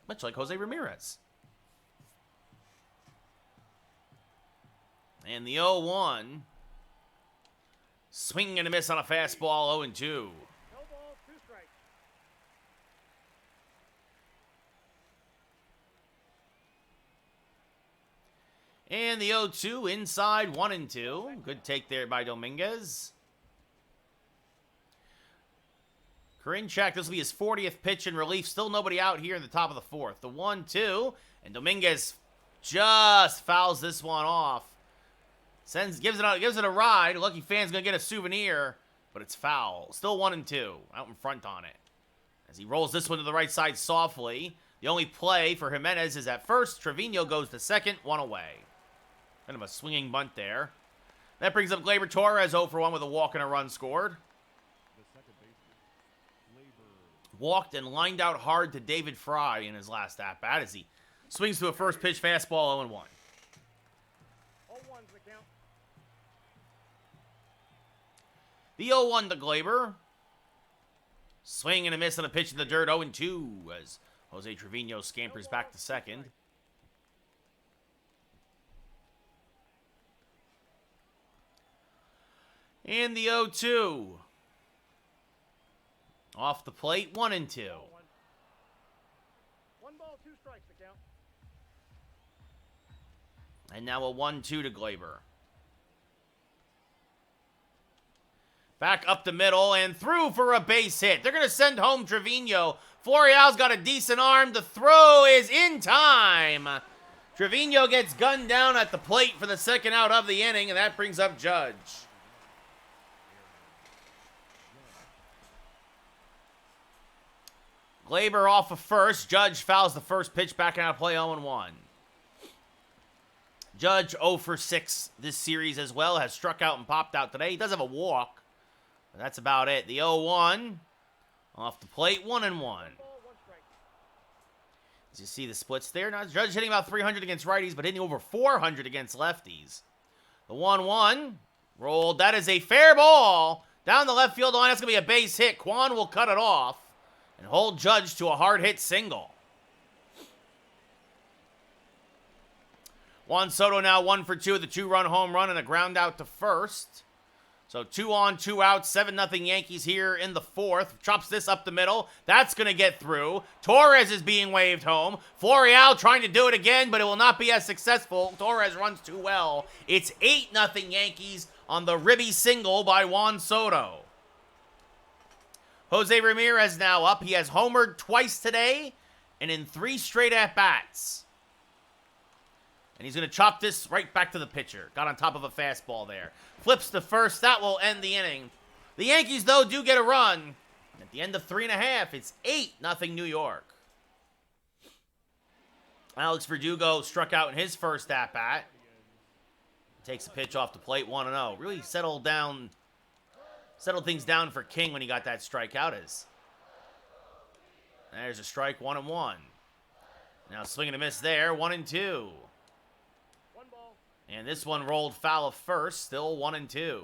Much like Jose Ramirez. And the 0-1. Swing and a miss on a fastball, 0-2. No balls, 2 strikes. And the 0-2 inside 1-2. Good take there by Dominguez. Karinchak, this will be his 40th pitch in relief. Still nobody out here in the top of the fourth. The 1-2, and Dominguez just fouls this one off. Gives it a ride. A lucky fan's gonna get a souvenir, but it's foul. Still 1-2, out in front on it. As he rolls this one to the right side softly. The only play for Jimenez is at first. Trevino goes to second, one away. Kind of a swinging bunt there. That brings up Gleyber Torres 0 for 1 with a walk and a run scored. The second baseman, Gleyber. Walked and lined out hard to David Fry in his last at-bat as he swings to a first pitch fastball 0-1. 0-1's the count. The 0-1 to Gleyber. Swing and a miss on a pitch in the dirt 0-2 as Jose Trevino scampers back to second. And the 0-2. Off the plate, 1-2. 1 ball, 2 strikes the count. And now a 1-2 to Gleyber. Back up the middle and through for a base hit. They're going to send home Trevino. Florial's got a decent arm. The throw is in time. Trevino gets gunned down at the plate for the second out of the inning, and that brings up Judge. Gleyber off of first. Judge fouls the first pitch back out of play 0-1. Judge 0 for 6 this series as well. Has struck out and popped out today. He does have a walk, but that's about it. The 0-1 off the plate, 1-1. 1 ball, 1 strike. As you see the splits there. Now, Judge hitting about 300 against righties, but hitting over 400 against lefties. The 1-1 rolled. That is a fair ball. Down the left field line. That's going to be a base hit. Kwan will cut it off and hold Judge to a hard hit single. Juan Soto now 1 for 2 with a 2-run home run and a ground out to first. So 2 on, 2 out, 7-0 Yankees here in the fourth. Chops this up the middle. That's going to get through. Torres is being waved home. Florial trying to do it again, but it will not be as successful. Torres runs too well. It's 8-0 Yankees on the ribby single by Juan Soto. Jose Ramirez now up. He has homered twice today and in 3 straight at-bats. And he's going to chop this right back to the pitcher. Got on top of a fastball there. Flips to first. That will end the inning. The Yankees, though, do get a run. At the end of 3.5, it's 8-0 New York. Alex Verdugo struck out in his first at-bat. Takes a pitch off the plate, 1-0. Really settled things down for King when he got that strikeout. There's a strike, 1-1. Now swing and a miss there, 1-2. And this one rolled foul of first, still 1-2.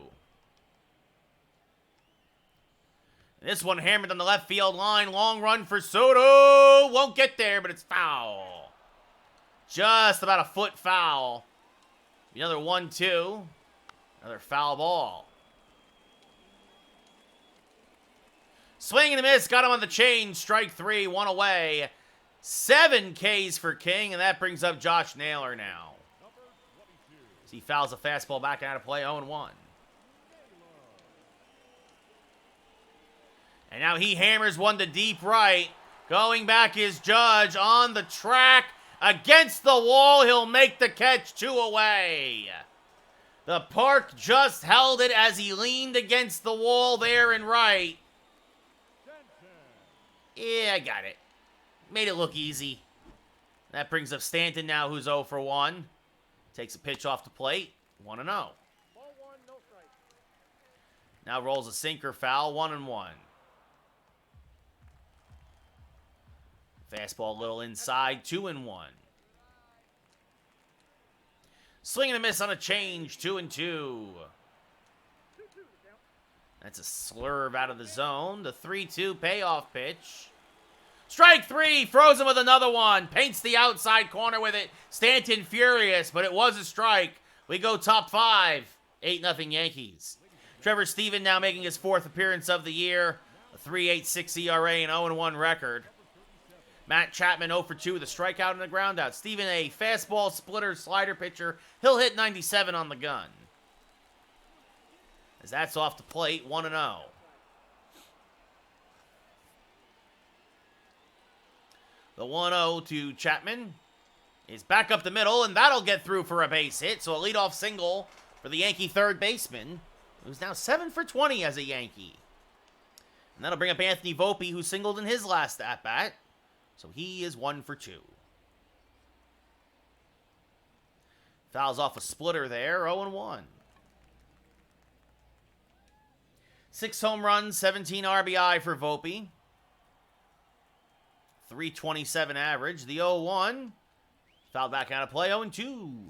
And this one hammered on the left field line, long run for Soto. Won't get there, but it's foul. Just about a foot foul. Another 1-2. Another foul ball. Swing and a miss, got him on the chain. Strike 3, 1 away. 7 Ks for King, and that brings up Josh Naylor now. He fouls a fastball back out of play, 0-1. And now he hammers one to deep right. Going back is Judge on the track. Against the wall, he'll make the catch, 2 away. The park just held it as he leaned against the wall there in right. Yeah, I got it. Made it look easy. That brings up Stanton now, who's 0 for 1. Takes a pitch off the plate, 1-0. Ball 1, no strike. Now rolls a sinker foul, 1-1. Fastball a little inside, 2-1. Swing and a miss on a change, 2-2. 2-2 the count. That's a slurve out of the zone. The 3-2 payoff pitch. Strike 3, throws him with another one. Paints the outside corner with it. Stanton furious, but it was a strike. We go top 5. 8-0 Yankees. Trevor Stephan now making his 4th appearance of the year. A 3.86 ERA and 0-1 record. Matt Chapman 0 for 2 with a strikeout and a groundout. Stephen A, fastball, splitter, slider pitcher. He'll hit 97 on the gun. As that's off the plate, 1-0. The 1-0 to Chapman is back up the middle, and that'll get through for a base hit. So a leadoff single for the Yankee third baseman, who's now 7 for 20 as a Yankee. And that'll bring up Anthony Volpe, who singled in his last at-bat. So he is 1 for 2. Fouls off a splitter there, 0-1. 6 home runs, 17 RBI for Volpe. 327 average. The 0-1. Fouled back out of play, 0-2.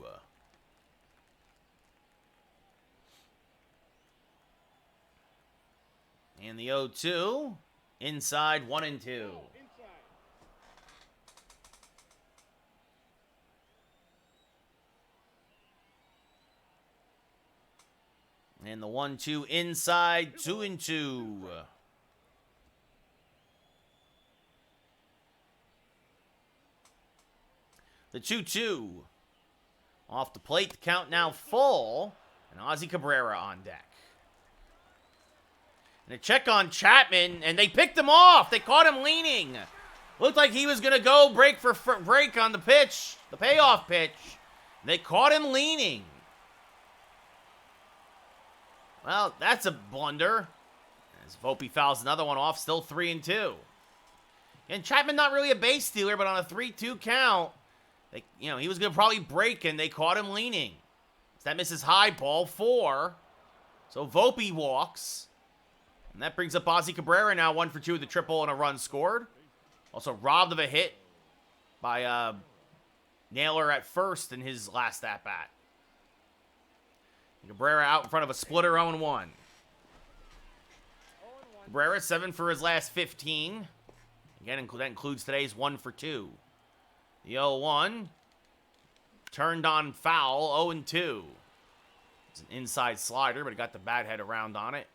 And the 0-2. Inside, 1-2. And the 1-2 inside, 2-2. The 2-2. Off the plate, the count now full. And Ozzie Cabrera on deck. And a check on Chapman, and they picked him off. They caught him leaning. Looked like he was going to go break on the pitch, the payoff pitch. They caught him leaning. Well, that's a blunder. As Volpe fouls another one off, still 3-2. And Chapman not really a base stealer, but on a 3-2 count, he was going to probably break, and they caught him leaning. So that misses high, ball 4. So Volpe walks. And that brings up Ozzie Cabrera now 1 for 2 with a triple and a run scored. Also robbed of a hit by Naylor at first in his last at-bat. Cabrera out in front of a splitter, 0-1. Cabrera 7 for his last 15. Again, that includes today's 1 for 2. The 0-1. Turned on foul, 0-2. It's an inside slider, but it got the bat head around on it.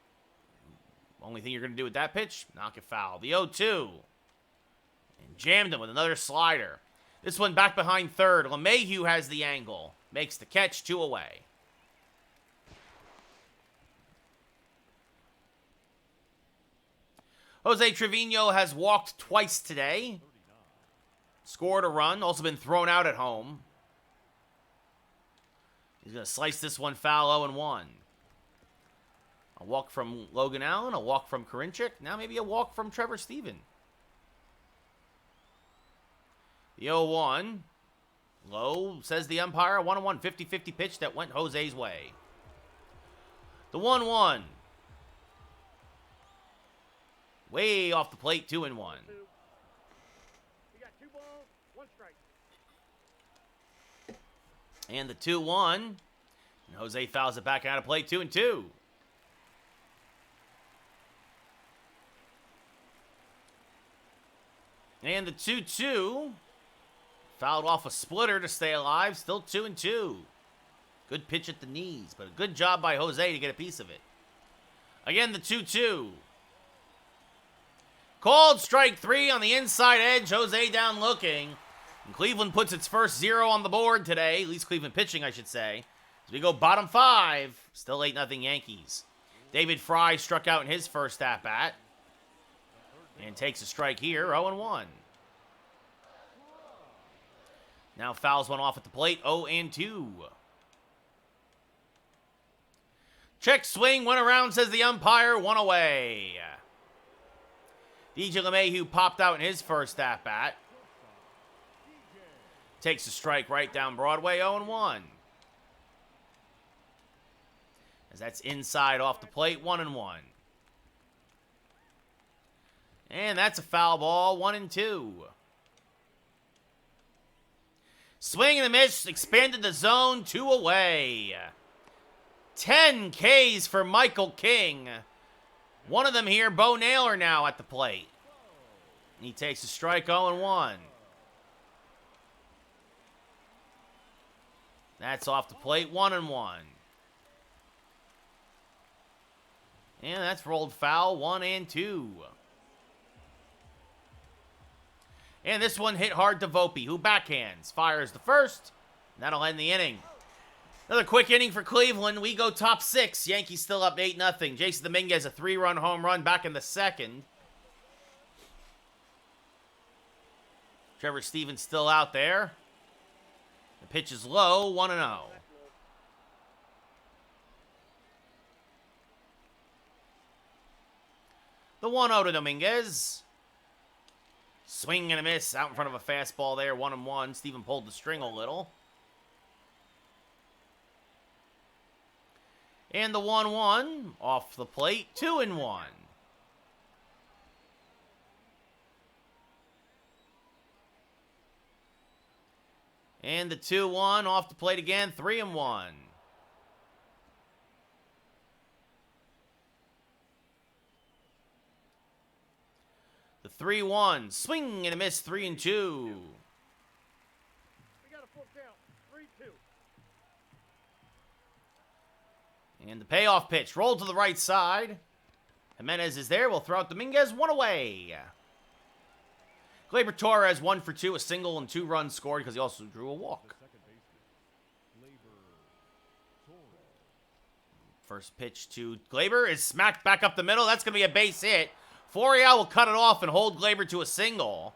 Only thing you're going to do with that pitch, knock it foul. The 0-2. And jammed him with another slider. This one back behind third. LeMahieu has the angle. Makes the catch, 2 away. Jose Trevino has walked twice today. Scored a run. Also been thrown out at home. He's going to slice this one foul, 0-1. A walk from Logan Allen. A walk from Karinchak. Now maybe a walk from Trevor Stephen. The 0-1. Low, says the umpire. 1-1, 50-50 pitch that went Jose's way. The 1-1. Way off the plate, 2-1. You got 2 balls, 1 strike. And the 2-1. And Jose fouls it back out of play, 2-2. And the 2-2. Fouled off a splitter to stay alive, still 2-2. Good pitch at the knees, but a good job by Jose to get a piece of it. Again, the 2-2. Called strike 3 on the inside edge. Jose down looking. And Cleveland puts its first 0 on the board today. At least Cleveland pitching, I should say. As we go bottom 5. Still 8-0 Yankees. David Fry struck out in his first at-bat. And takes a strike here, 0-1. Now fouls one off at the plate, 0-2. Check swing, went around, says the umpire, 1 away. DJ LeMahieu popped out in his first at-bat. Takes a strike right down Broadway, 0-1. As that's inside off the plate, 1-1. And that's a foul ball, 1-2. Swing and a miss, expanded the zone, 2 away. 10 Ks for Michael King. One of them here, Bo Naylor now at the plate. He takes a strike, 0-1. That's off the plate, 1-1. And that's rolled foul, 1-2. And this one hit hard to Volpe, who backhands. Fires the first. And that'll end the inning. Another quick inning for Cleveland. We go top 6. Yankees still up 8-0. Jason Dominguez, a 3-run home run back in the second. Trevor Stevens still out there. The pitch is low, 1-0. The 1-0 to Dominguez. Swing and a miss out in front of a fastball there, 1-1. Steven pulled the string a little. And the 1-1 off the plate, 2-1. And the 2-1 off the plate again, 3-1. The 3-1, swing and a miss, 3-2. We got a full count. 3-2. And the payoff pitch, rolled to the right side. Jimenez is there, will throw out Dominguez, 1 away. Gleyber Torres, 1 for 2, a single and 2 runs scored because he also drew a walk. Second baseman, Gleyber Torres. First pitch to Gleyber is smacked back up the middle. That's going to be a base hit. Florial will cut it off and hold Gleyber to a single.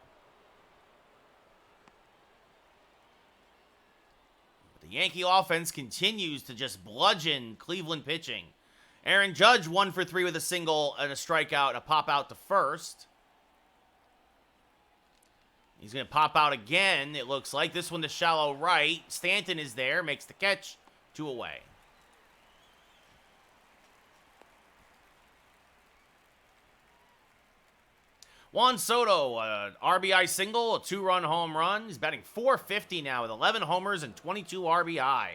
But the Yankee offense continues to just bludgeon Cleveland pitching. Aaron Judge, 1 for 3 with a single and a strikeout and a pop out to first. He's going to pop out again, it looks like. This one to shallow right. Stanton is there, makes the catch, 2 away. Juan Soto, RBI single, a 2-run home run. He's batting .450 now with 11 homers and 22 RBI.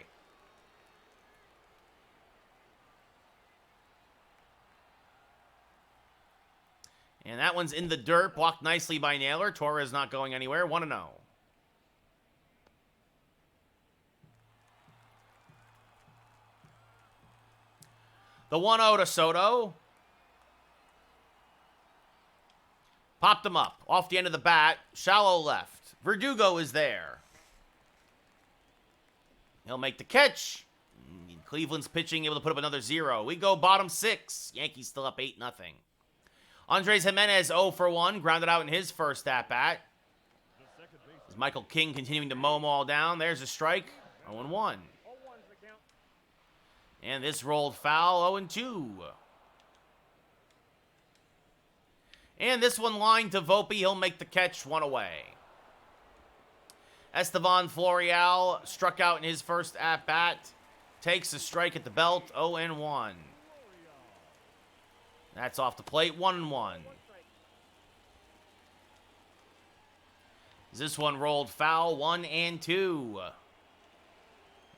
And that one's in the dirt, blocked nicely by Naylor. Torres not going anywhere, 1-0. The 1-0 to Soto. Popped him up, off the end of the bat, shallow left. Verdugo is there. He'll make the catch. Cleveland's pitching, able to put up another 0. We go bottom 6. Yankees still up 8-0. Andres Jimenez 0 for 1, grounded out in his first at-bat. As Michael King continuing to mow them all down. There's a strike, 0-1. 0-1's the count. And this rolled foul, 0-2. And this one lined to Volpe. He'll make the catch, 1 away. Estevan Florial struck out in his first at-bat. Takes a strike at the belt, 0-1. That's off the plate, 1-1. This one rolled foul, 1-2.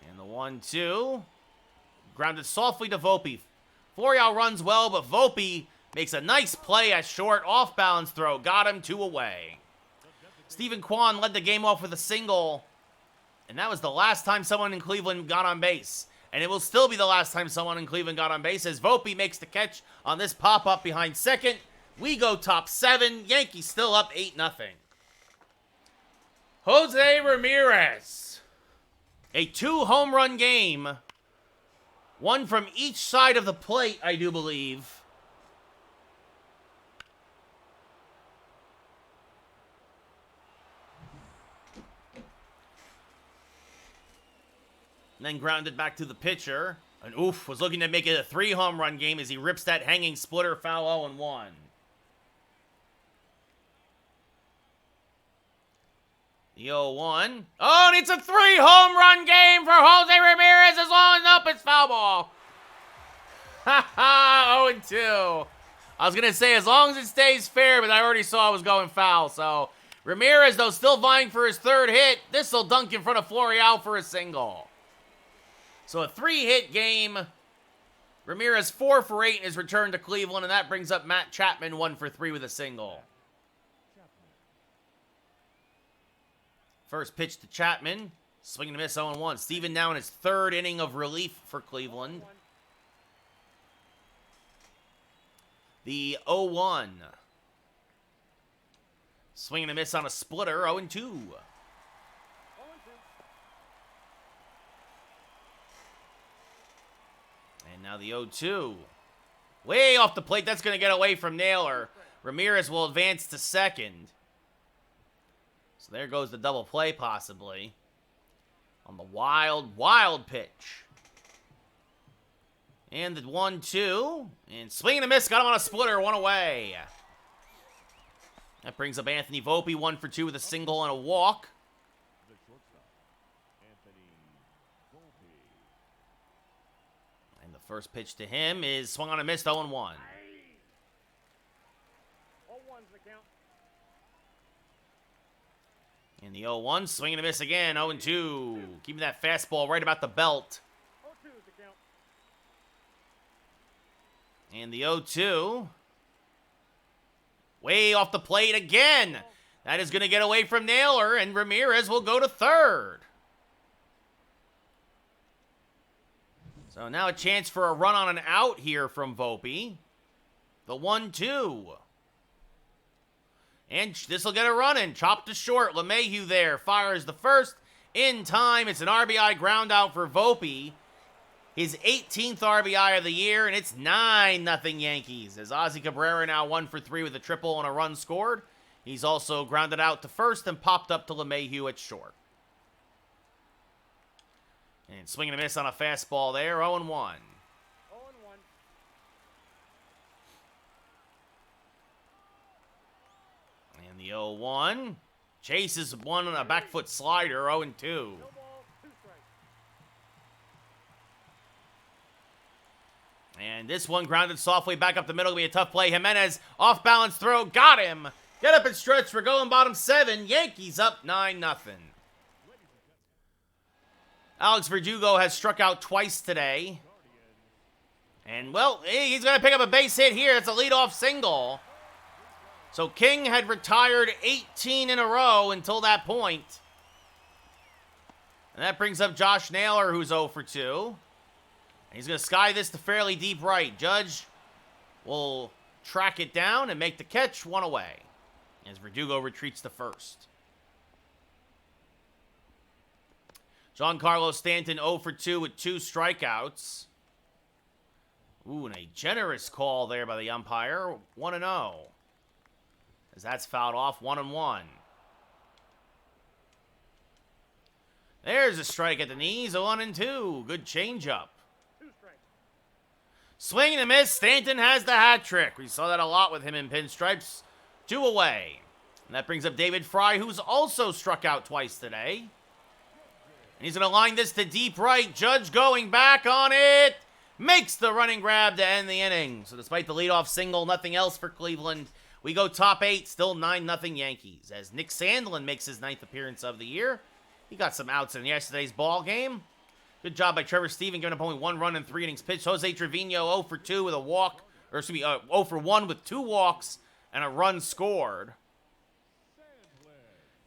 And the 1-2. Grounded softly to Volpe. Florial runs well, but Volpe makes a nice play at short, off-balance throw. Got him, 2 away. Stephen Kwan led the game off with a single. And that was the last time someone in Cleveland got on base. And it will still be the last time someone in Cleveland got on base as Volpe makes the catch on this pop-up behind second. We go top 7. Yankees still up 8-0. Jose Ramirez. A 2-home-run game. One from each side of the plate, I do believe. And then grounded back to the pitcher. And was looking to make it a 3-home-run game as he rips that hanging splitter foul 0-1. The 0-1. Oh, and it's a 3-home-run game for Jose Ramirez as long as it's foul ball. Ha ha, 0-2. I was going to say as long as it stays fair, but I already saw it was going foul. So Ramirez, though, still vying for his 3rd hit. This will dunk in front of Florial for a single. So a 3-hit game. Ramirez 4 for 8 in his return to Cleveland, and that brings up Matt Chapman 1 for 3 with a single. First pitch to Chapman. Swing and a miss, 0-1. Steven now in his 3rd inning of relief for Cleveland. The 0-1. Swing and a miss on a splitter, 0-2. 0-2. And now the 0-2. Way off the plate. That's going to get away from Naylor. Ramirez will advance to second. So there goes the double play, possibly. On the wild pitch. And the 1-2. And swing and a miss. Got him on a splitter. One away. That brings up Anthony Volpe. 1 for 2 with a single and a walk. The shortstop, Anthony Volpe. And the first pitch to him is swung on a miss. 0-1. 0-1's the count. And the 0-1, swing and a miss again, 0-2. Keeping that fastball right about the belt. 0-2 is the count. And the 0-2. Way off the plate again. That is going to get away from Naylor, and Ramirez will go to third. So now a chance for a run on an out here from Volpe. The 1-2. And this will get a run in. Chopped to short. LeMahieu there. Fires the first. In time. It's an RBI ground out for Volpe. His 18th RBI of the year. And it's 9-0 Yankees. As Ozzie Cabrera now 1 for 3 with a triple and a run scored. He's also grounded out to first and popped up to LeMahieu at short. And swinging a miss on a fastball there. 0-1. 0-1. And the 0-1. Chases one on a back foot slider, 0-2. No ball, 2 strikes. And this one grounded softly back up the middle. Gonna be a tough play. Jimenez, off balance throw, got him. Get up and stretch. We're going bottom 7. Yankees up 9-0. Alex Verdugo has struck out twice today. And, well, he's going to pick up a base hit here. It's a leadoff single. So King had retired 18 in a row until that point. And that brings up Josh Naylor, who's 0 for 2. And he's going to sky this to fairly deep right. Judge will track it down and make the catch, 1 away. As Verdugo retreats to first. Giancarlo Stanton 0 for 2 with 2 strikeouts. Ooh, and a generous call there by the umpire. 1-0. As that's fouled off, 1-1. There's a strike at the knees, 1-2. Good changeup. 2 strikes. Swing and a miss. Stanton has the hat trick. We saw that a lot with him in pinstripes. 2 away. And that brings up David Fry, who's also struck out twice today. And he's going to line this to deep right. Judge going back on it. Makes the running grab to end the inning. So despite the leadoff single, nothing else for Cleveland. We go top 8, still 9-0 Yankees. As Nick Sandlin makes his 9th appearance of the year. He got some outs in yesterday's ball game. Good job by Trevor Stephen, giving up only 1 run in 3 innings pitched. Jose Trevino 0 for 2 with a walk. Or excuse me, 0 for 1 with 2 walks and a run scored.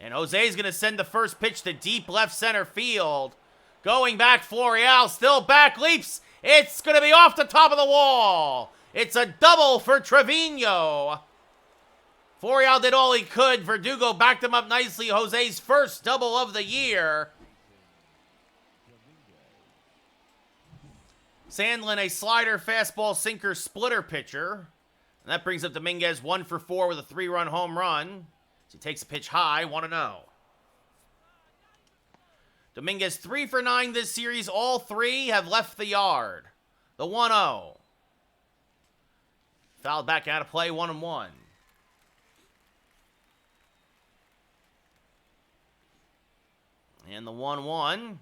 And Jose's going to send the first pitch to deep left center field. Going back, Florial still back, leaps. It's going to be off the top of the wall. It's a double for Trevino. Florial did all he could. Verdugo backed him up nicely. Jose's first double of the year. Sandlin, a slider, fastball, sinker, splitter pitcher. And that brings up Dominguez 1 for 4 with a 3-run home run. He takes a pitch high, 1-0. Dominguez 3 for 9 this series. All 3 have left the yard. The 1-0. Fouled back out of play, 1-1. And the 1-1.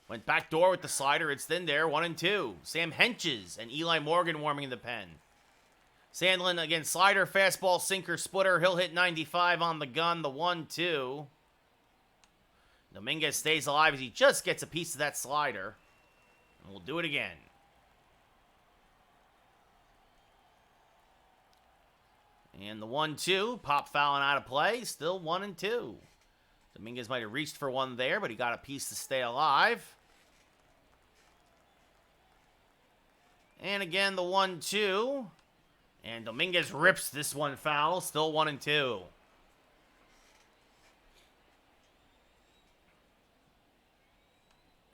Went back door with the slider. It's thin there, 1-2. Sam Henches and Eli Morgan warming in the pen. Sandlin, again, slider, fastball, sinker, splitter. He'll hit 95 on the gun, the 1-2. Dominguez stays alive as he just gets a piece of that slider. And we'll do it again. And the 1-2, pop fouling out of play, still 1-2. Dominguez might have reached for one there, but he got a piece to stay alive. And again, the 1-2. And Dominguez rips this one foul. Still 1-2.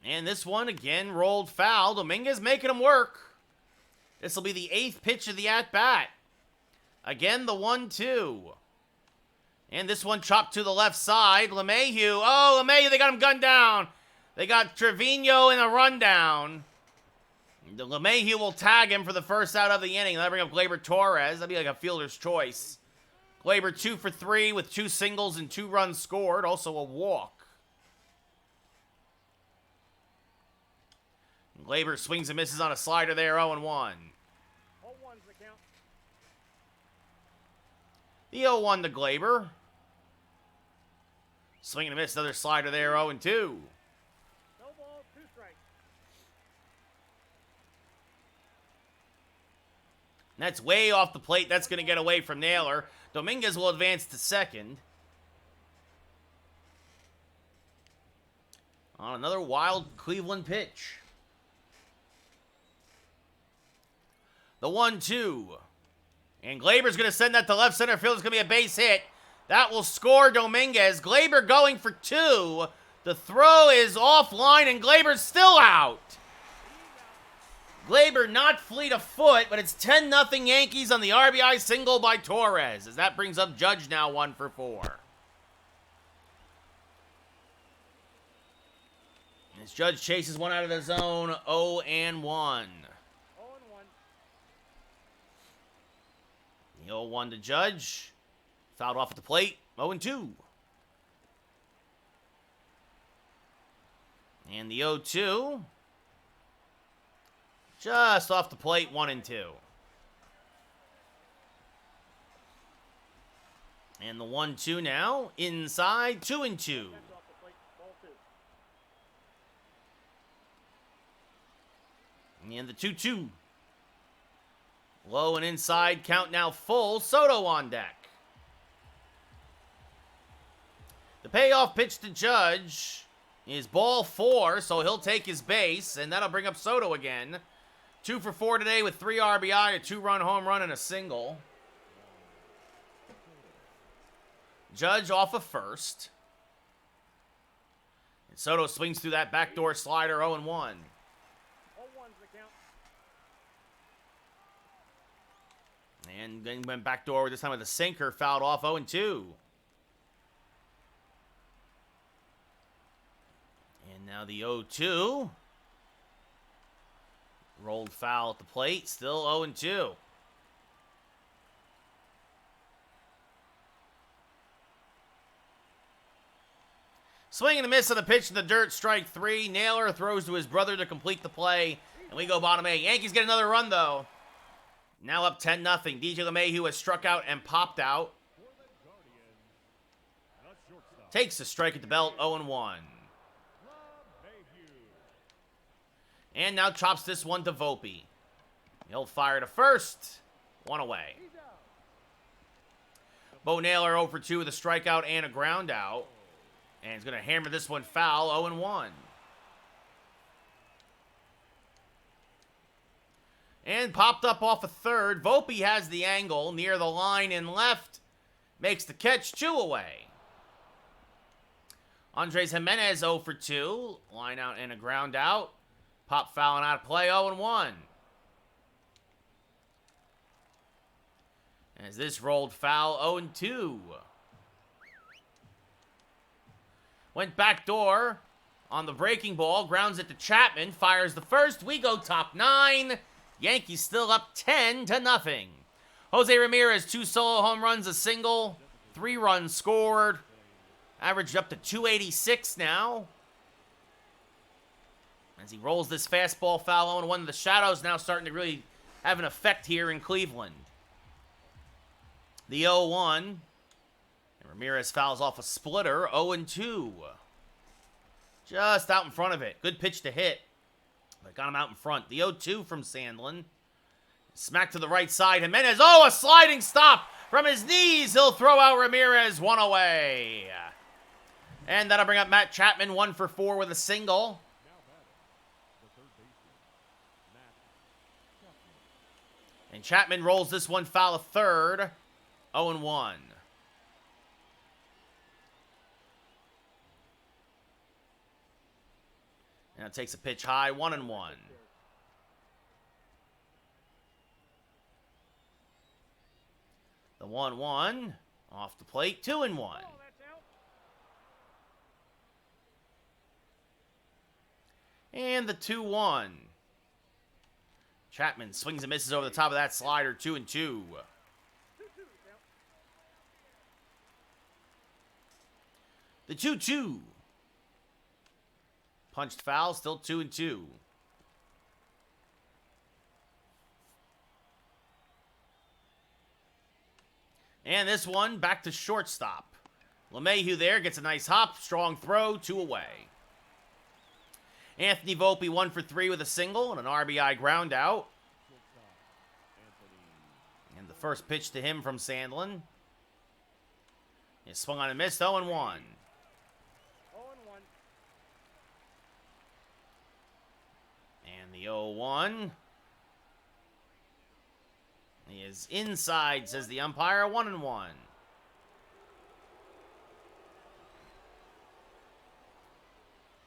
And this one, again, rolled foul. Dominguez making him work. This will be the 8th pitch of the at-bat. Again, the 1-2. And this one chopped to the left side. LeMahieu. Oh, LeMahieu, they got him gunned down. They got Trevino in a rundown. LeMahieu will tag him for the first out of the inning. That'll bring up Gleyber Torres. That'll be like a fielder's choice. Gleyber 2 for 3 with 2 singles and 2 runs scored. Also a walk. Gleyber swings and misses on a slider there, 0-1. 0-1's the count. The 0-1 to Gleyber. Swing and a miss, another slider there, 0-2. No balls, 2 strikes. And that's way off the plate. That's going to get away from Naylor. Dominguez will advance to second. On another wild Cleveland pitch. The 1-2. And Gleyber's going to send that to left center field. It's going to be a base hit. That will score Dominguez. Gleyber going for 2. The throw is offline, and Gleyber's still out. Gleyber not fleet of foot, but it's 10-0 Yankees on the RBI single by Torres. As that brings up Judge now 1 for 4. As Judge chases one out of the zone, 0-1. 0-1 to Judge. Fouled off at the plate. 0-2. And the 0-2. Just off the plate. 1-2. And the 1-2 now. Inside. 2-2. And the 2-2. Low and inside, count now full. Soto on deck. The payoff pitch to Judge is ball 4, so he'll take his base, and that'll bring up Soto again. 2 for 4 today with 3 RBI, a 2-run home run, and a single. Judge off of first. And Soto swings through that backdoor slider, 0-1. 0-1's the count. And then went backdoor this time with a sinker, fouled off, 0-2. And now the 0-2. Rolled foul at the plate, still 0-2. Swing and a miss on the pitch in the dirt, strike 3. Naylor throws to his brother to complete the play, and we go bottom 8. Yankees get another run, though. Now up 10-0. DJ LeMahieu has struck out and popped out. Takes a strike at the belt, 0-1. And now chops this one to Volpe. He'll fire to first. 1 away. Bo Naylor 0 for 2 with a strikeout and a ground out. And he's going to hammer this one foul, 0-1. And popped up off a third. Volpe has the angle near the line in left. Makes the catch, 2 away. Andres Jimenez 0 for 2. Line out and a ground out. Pop foul and out of play, 0-1. As this rolled foul, 0-2. Went backdoor on the breaking ball. Grounds it to Chapman. Fires the first. We go top 9. Yankees still up 10-0. Jose Ramirez, 2 solo home runs, a single. 3 runs scored. Averaged up to 286 now. As he rolls this fastball foul 0-1. The shadows now starting to really have an effect here in Cleveland. The 0-1. And Ramirez fouls off a splitter. 0-2. Just out in front of it. Good pitch to hit. But got him out in front. The 0-2 from Sandlin. Smack to the right side. Jimenez. Oh, a sliding stop from his knees. He'll throw out Ramirez. 1 away. And that'll bring up Matt Chapman. 1 for 4 with a single. And Chapman rolls this one foul of third. 0-1. Now takes a pitch high, 1-1. The 1-1 off the plate, 2-1. And the 2-1. Chapman swings and misses over the top of that slider, 2-2. The 2-2. Punched foul, still 2-2. And this one back to shortstop. LeMahieu there gets a nice hop, strong throw, 2 away. Anthony Volpe 1 for 3 with a single and an RBI ground out. And the first pitch to him from Sandlin is swung on and missed, 0-1. 0-1. And the 0-1 is inside, says the umpire, 1-1.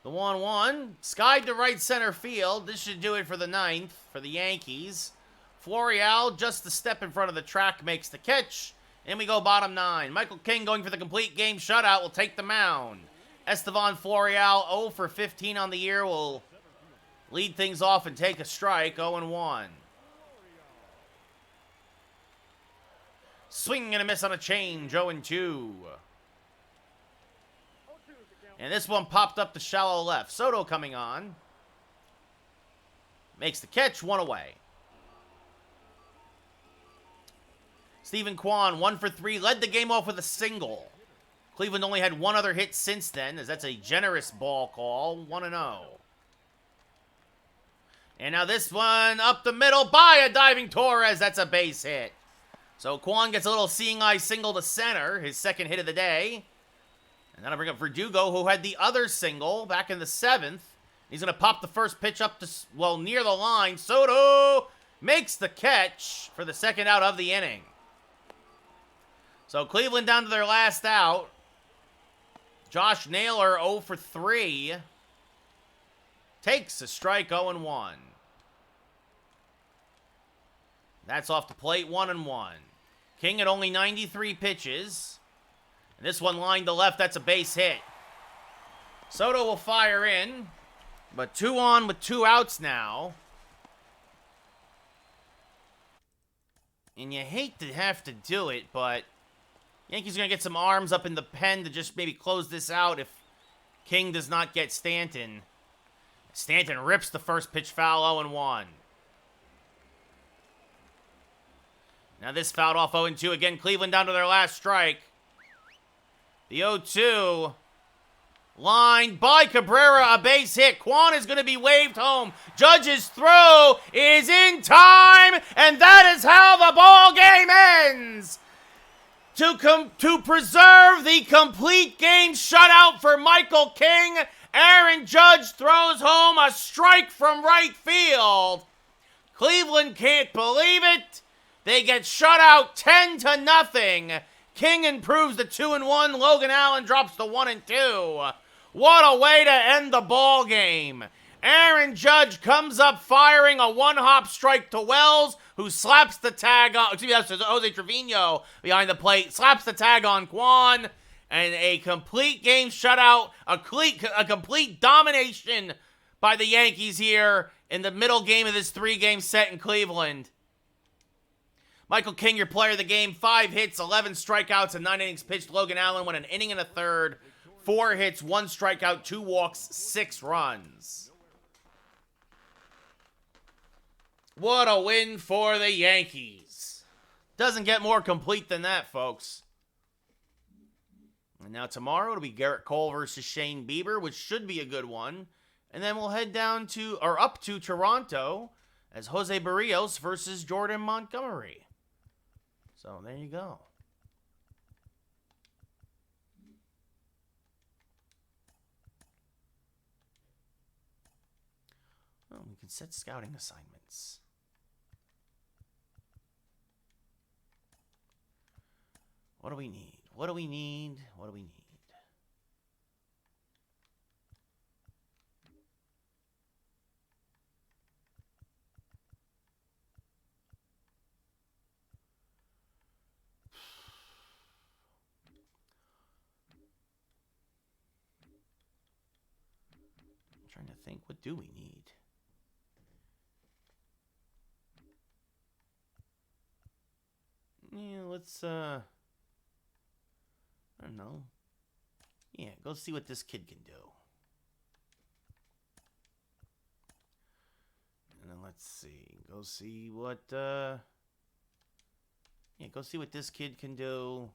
The 1-1 skied to right center field. This should do it for the 9th for the Yankees. Florial, just a step in front of the track, makes the catch. And we go bottom 9. Michael King going for the complete game shutout will take the mound. Estevan Florial, 0 for 15 on the year, will lead things off and take a strike, 0-1. Swing and a miss on a change, 0-2. And this one popped up to shallow left. Soto coming on. Makes the catch, 1 away. Stephen Kwan, 1 for 3, led the game off with a single. Cleveland only had 1 other hit since then, as that's a generous ball call, 1-0. And now this one up the middle by a diving Torres. That's a base hit. So Kwan gets a little seeing eye single to center, his second hit of the day. And that'll bring up Verdugo, who had the other single back in the 7th. He's going to pop the first pitch up to, well, near the line. Soto makes the catch for the second out of the inning. So Cleveland down to their last out. Josh Naylor 0 for 3. Takes a strike, 0-1. That's off the plate, 1-1. King at only 93 pitches. And this one lined to left, that's a base hit. Soto will fire in, but 2 on with 2 outs now. And you hate to have to do it, but Yankees are going to get some arms up in the pen to just maybe close this out if King does not get Stanton. Stanton rips the first pitch foul, 0-1. Now this fouled off 0-2. Again, Cleveland down to their last strike. The 0-2. Lined by Cabrera, a base hit. Kwan is going to be waved home. Judge's throw is in time, and that is how the ball game ends. To preserve the complete game shutout for Michael King, Aaron Judge throws home a strike from right field. Cleveland can't believe it. They get shut out 10-0. King improves to 2-1. Logan Allen drops to 1-2. What a way to end the ball game. Aaron Judge comes up firing a one-hop strike to Wells, who slaps the tag on, excuse me, that's Jose Trevino behind the plate, slaps the tag on Kwan, and a complete game shutout, a complete domination by the Yankees here in the middle game of this 3-game set in Cleveland. Michael King, your player of the game, 5 hits, 11 strikeouts, and 9 innings pitched. Logan Allen went an inning and a third, 4 hits, 1 strikeout, 2 walks, 6 runs. What a win for the Yankees. Doesn't get more complete than that, folks. And now tomorrow it'll be Garrett Cole versus Shane Bieber, which should be a good one. And then we'll head down to, or up to Toronto as Jose Barrios versus Jordan Montgomery. So there you go. Well, we can set scouting assignments. What do we need? What do we need? What do we need? I'm trying to think, what do we need? Yeah, let's, I don't know. Yeah, go see what this kid can do. And then let's see. Go see what, yeah, go see what this kid can do.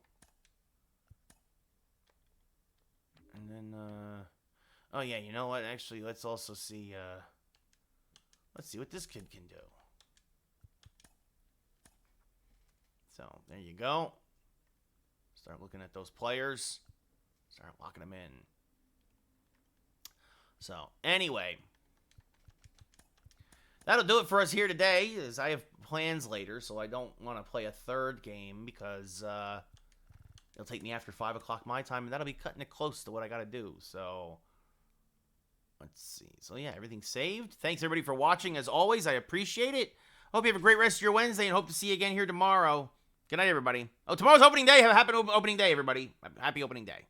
And then, oh yeah, you know what? Actually, let's also see, let's see what this kid can do. So, there you go. Start looking at those players. Start locking them in. So, anyway. That'll do it for us here today, as I have plans later, so I don't want to play a third game, because it'll take me after 5 o'clock my time, and that'll be cutting it close to what I got to do. So, let's see. So, yeah, everything's saved. Thanks, everybody, for watching. As always, I appreciate it. Hope you have a great rest of your Wednesday, and hope to see you again here tomorrow. Good night, everybody. Oh, tomorrow's opening day. Have a happy opening day, everybody. Happy opening day.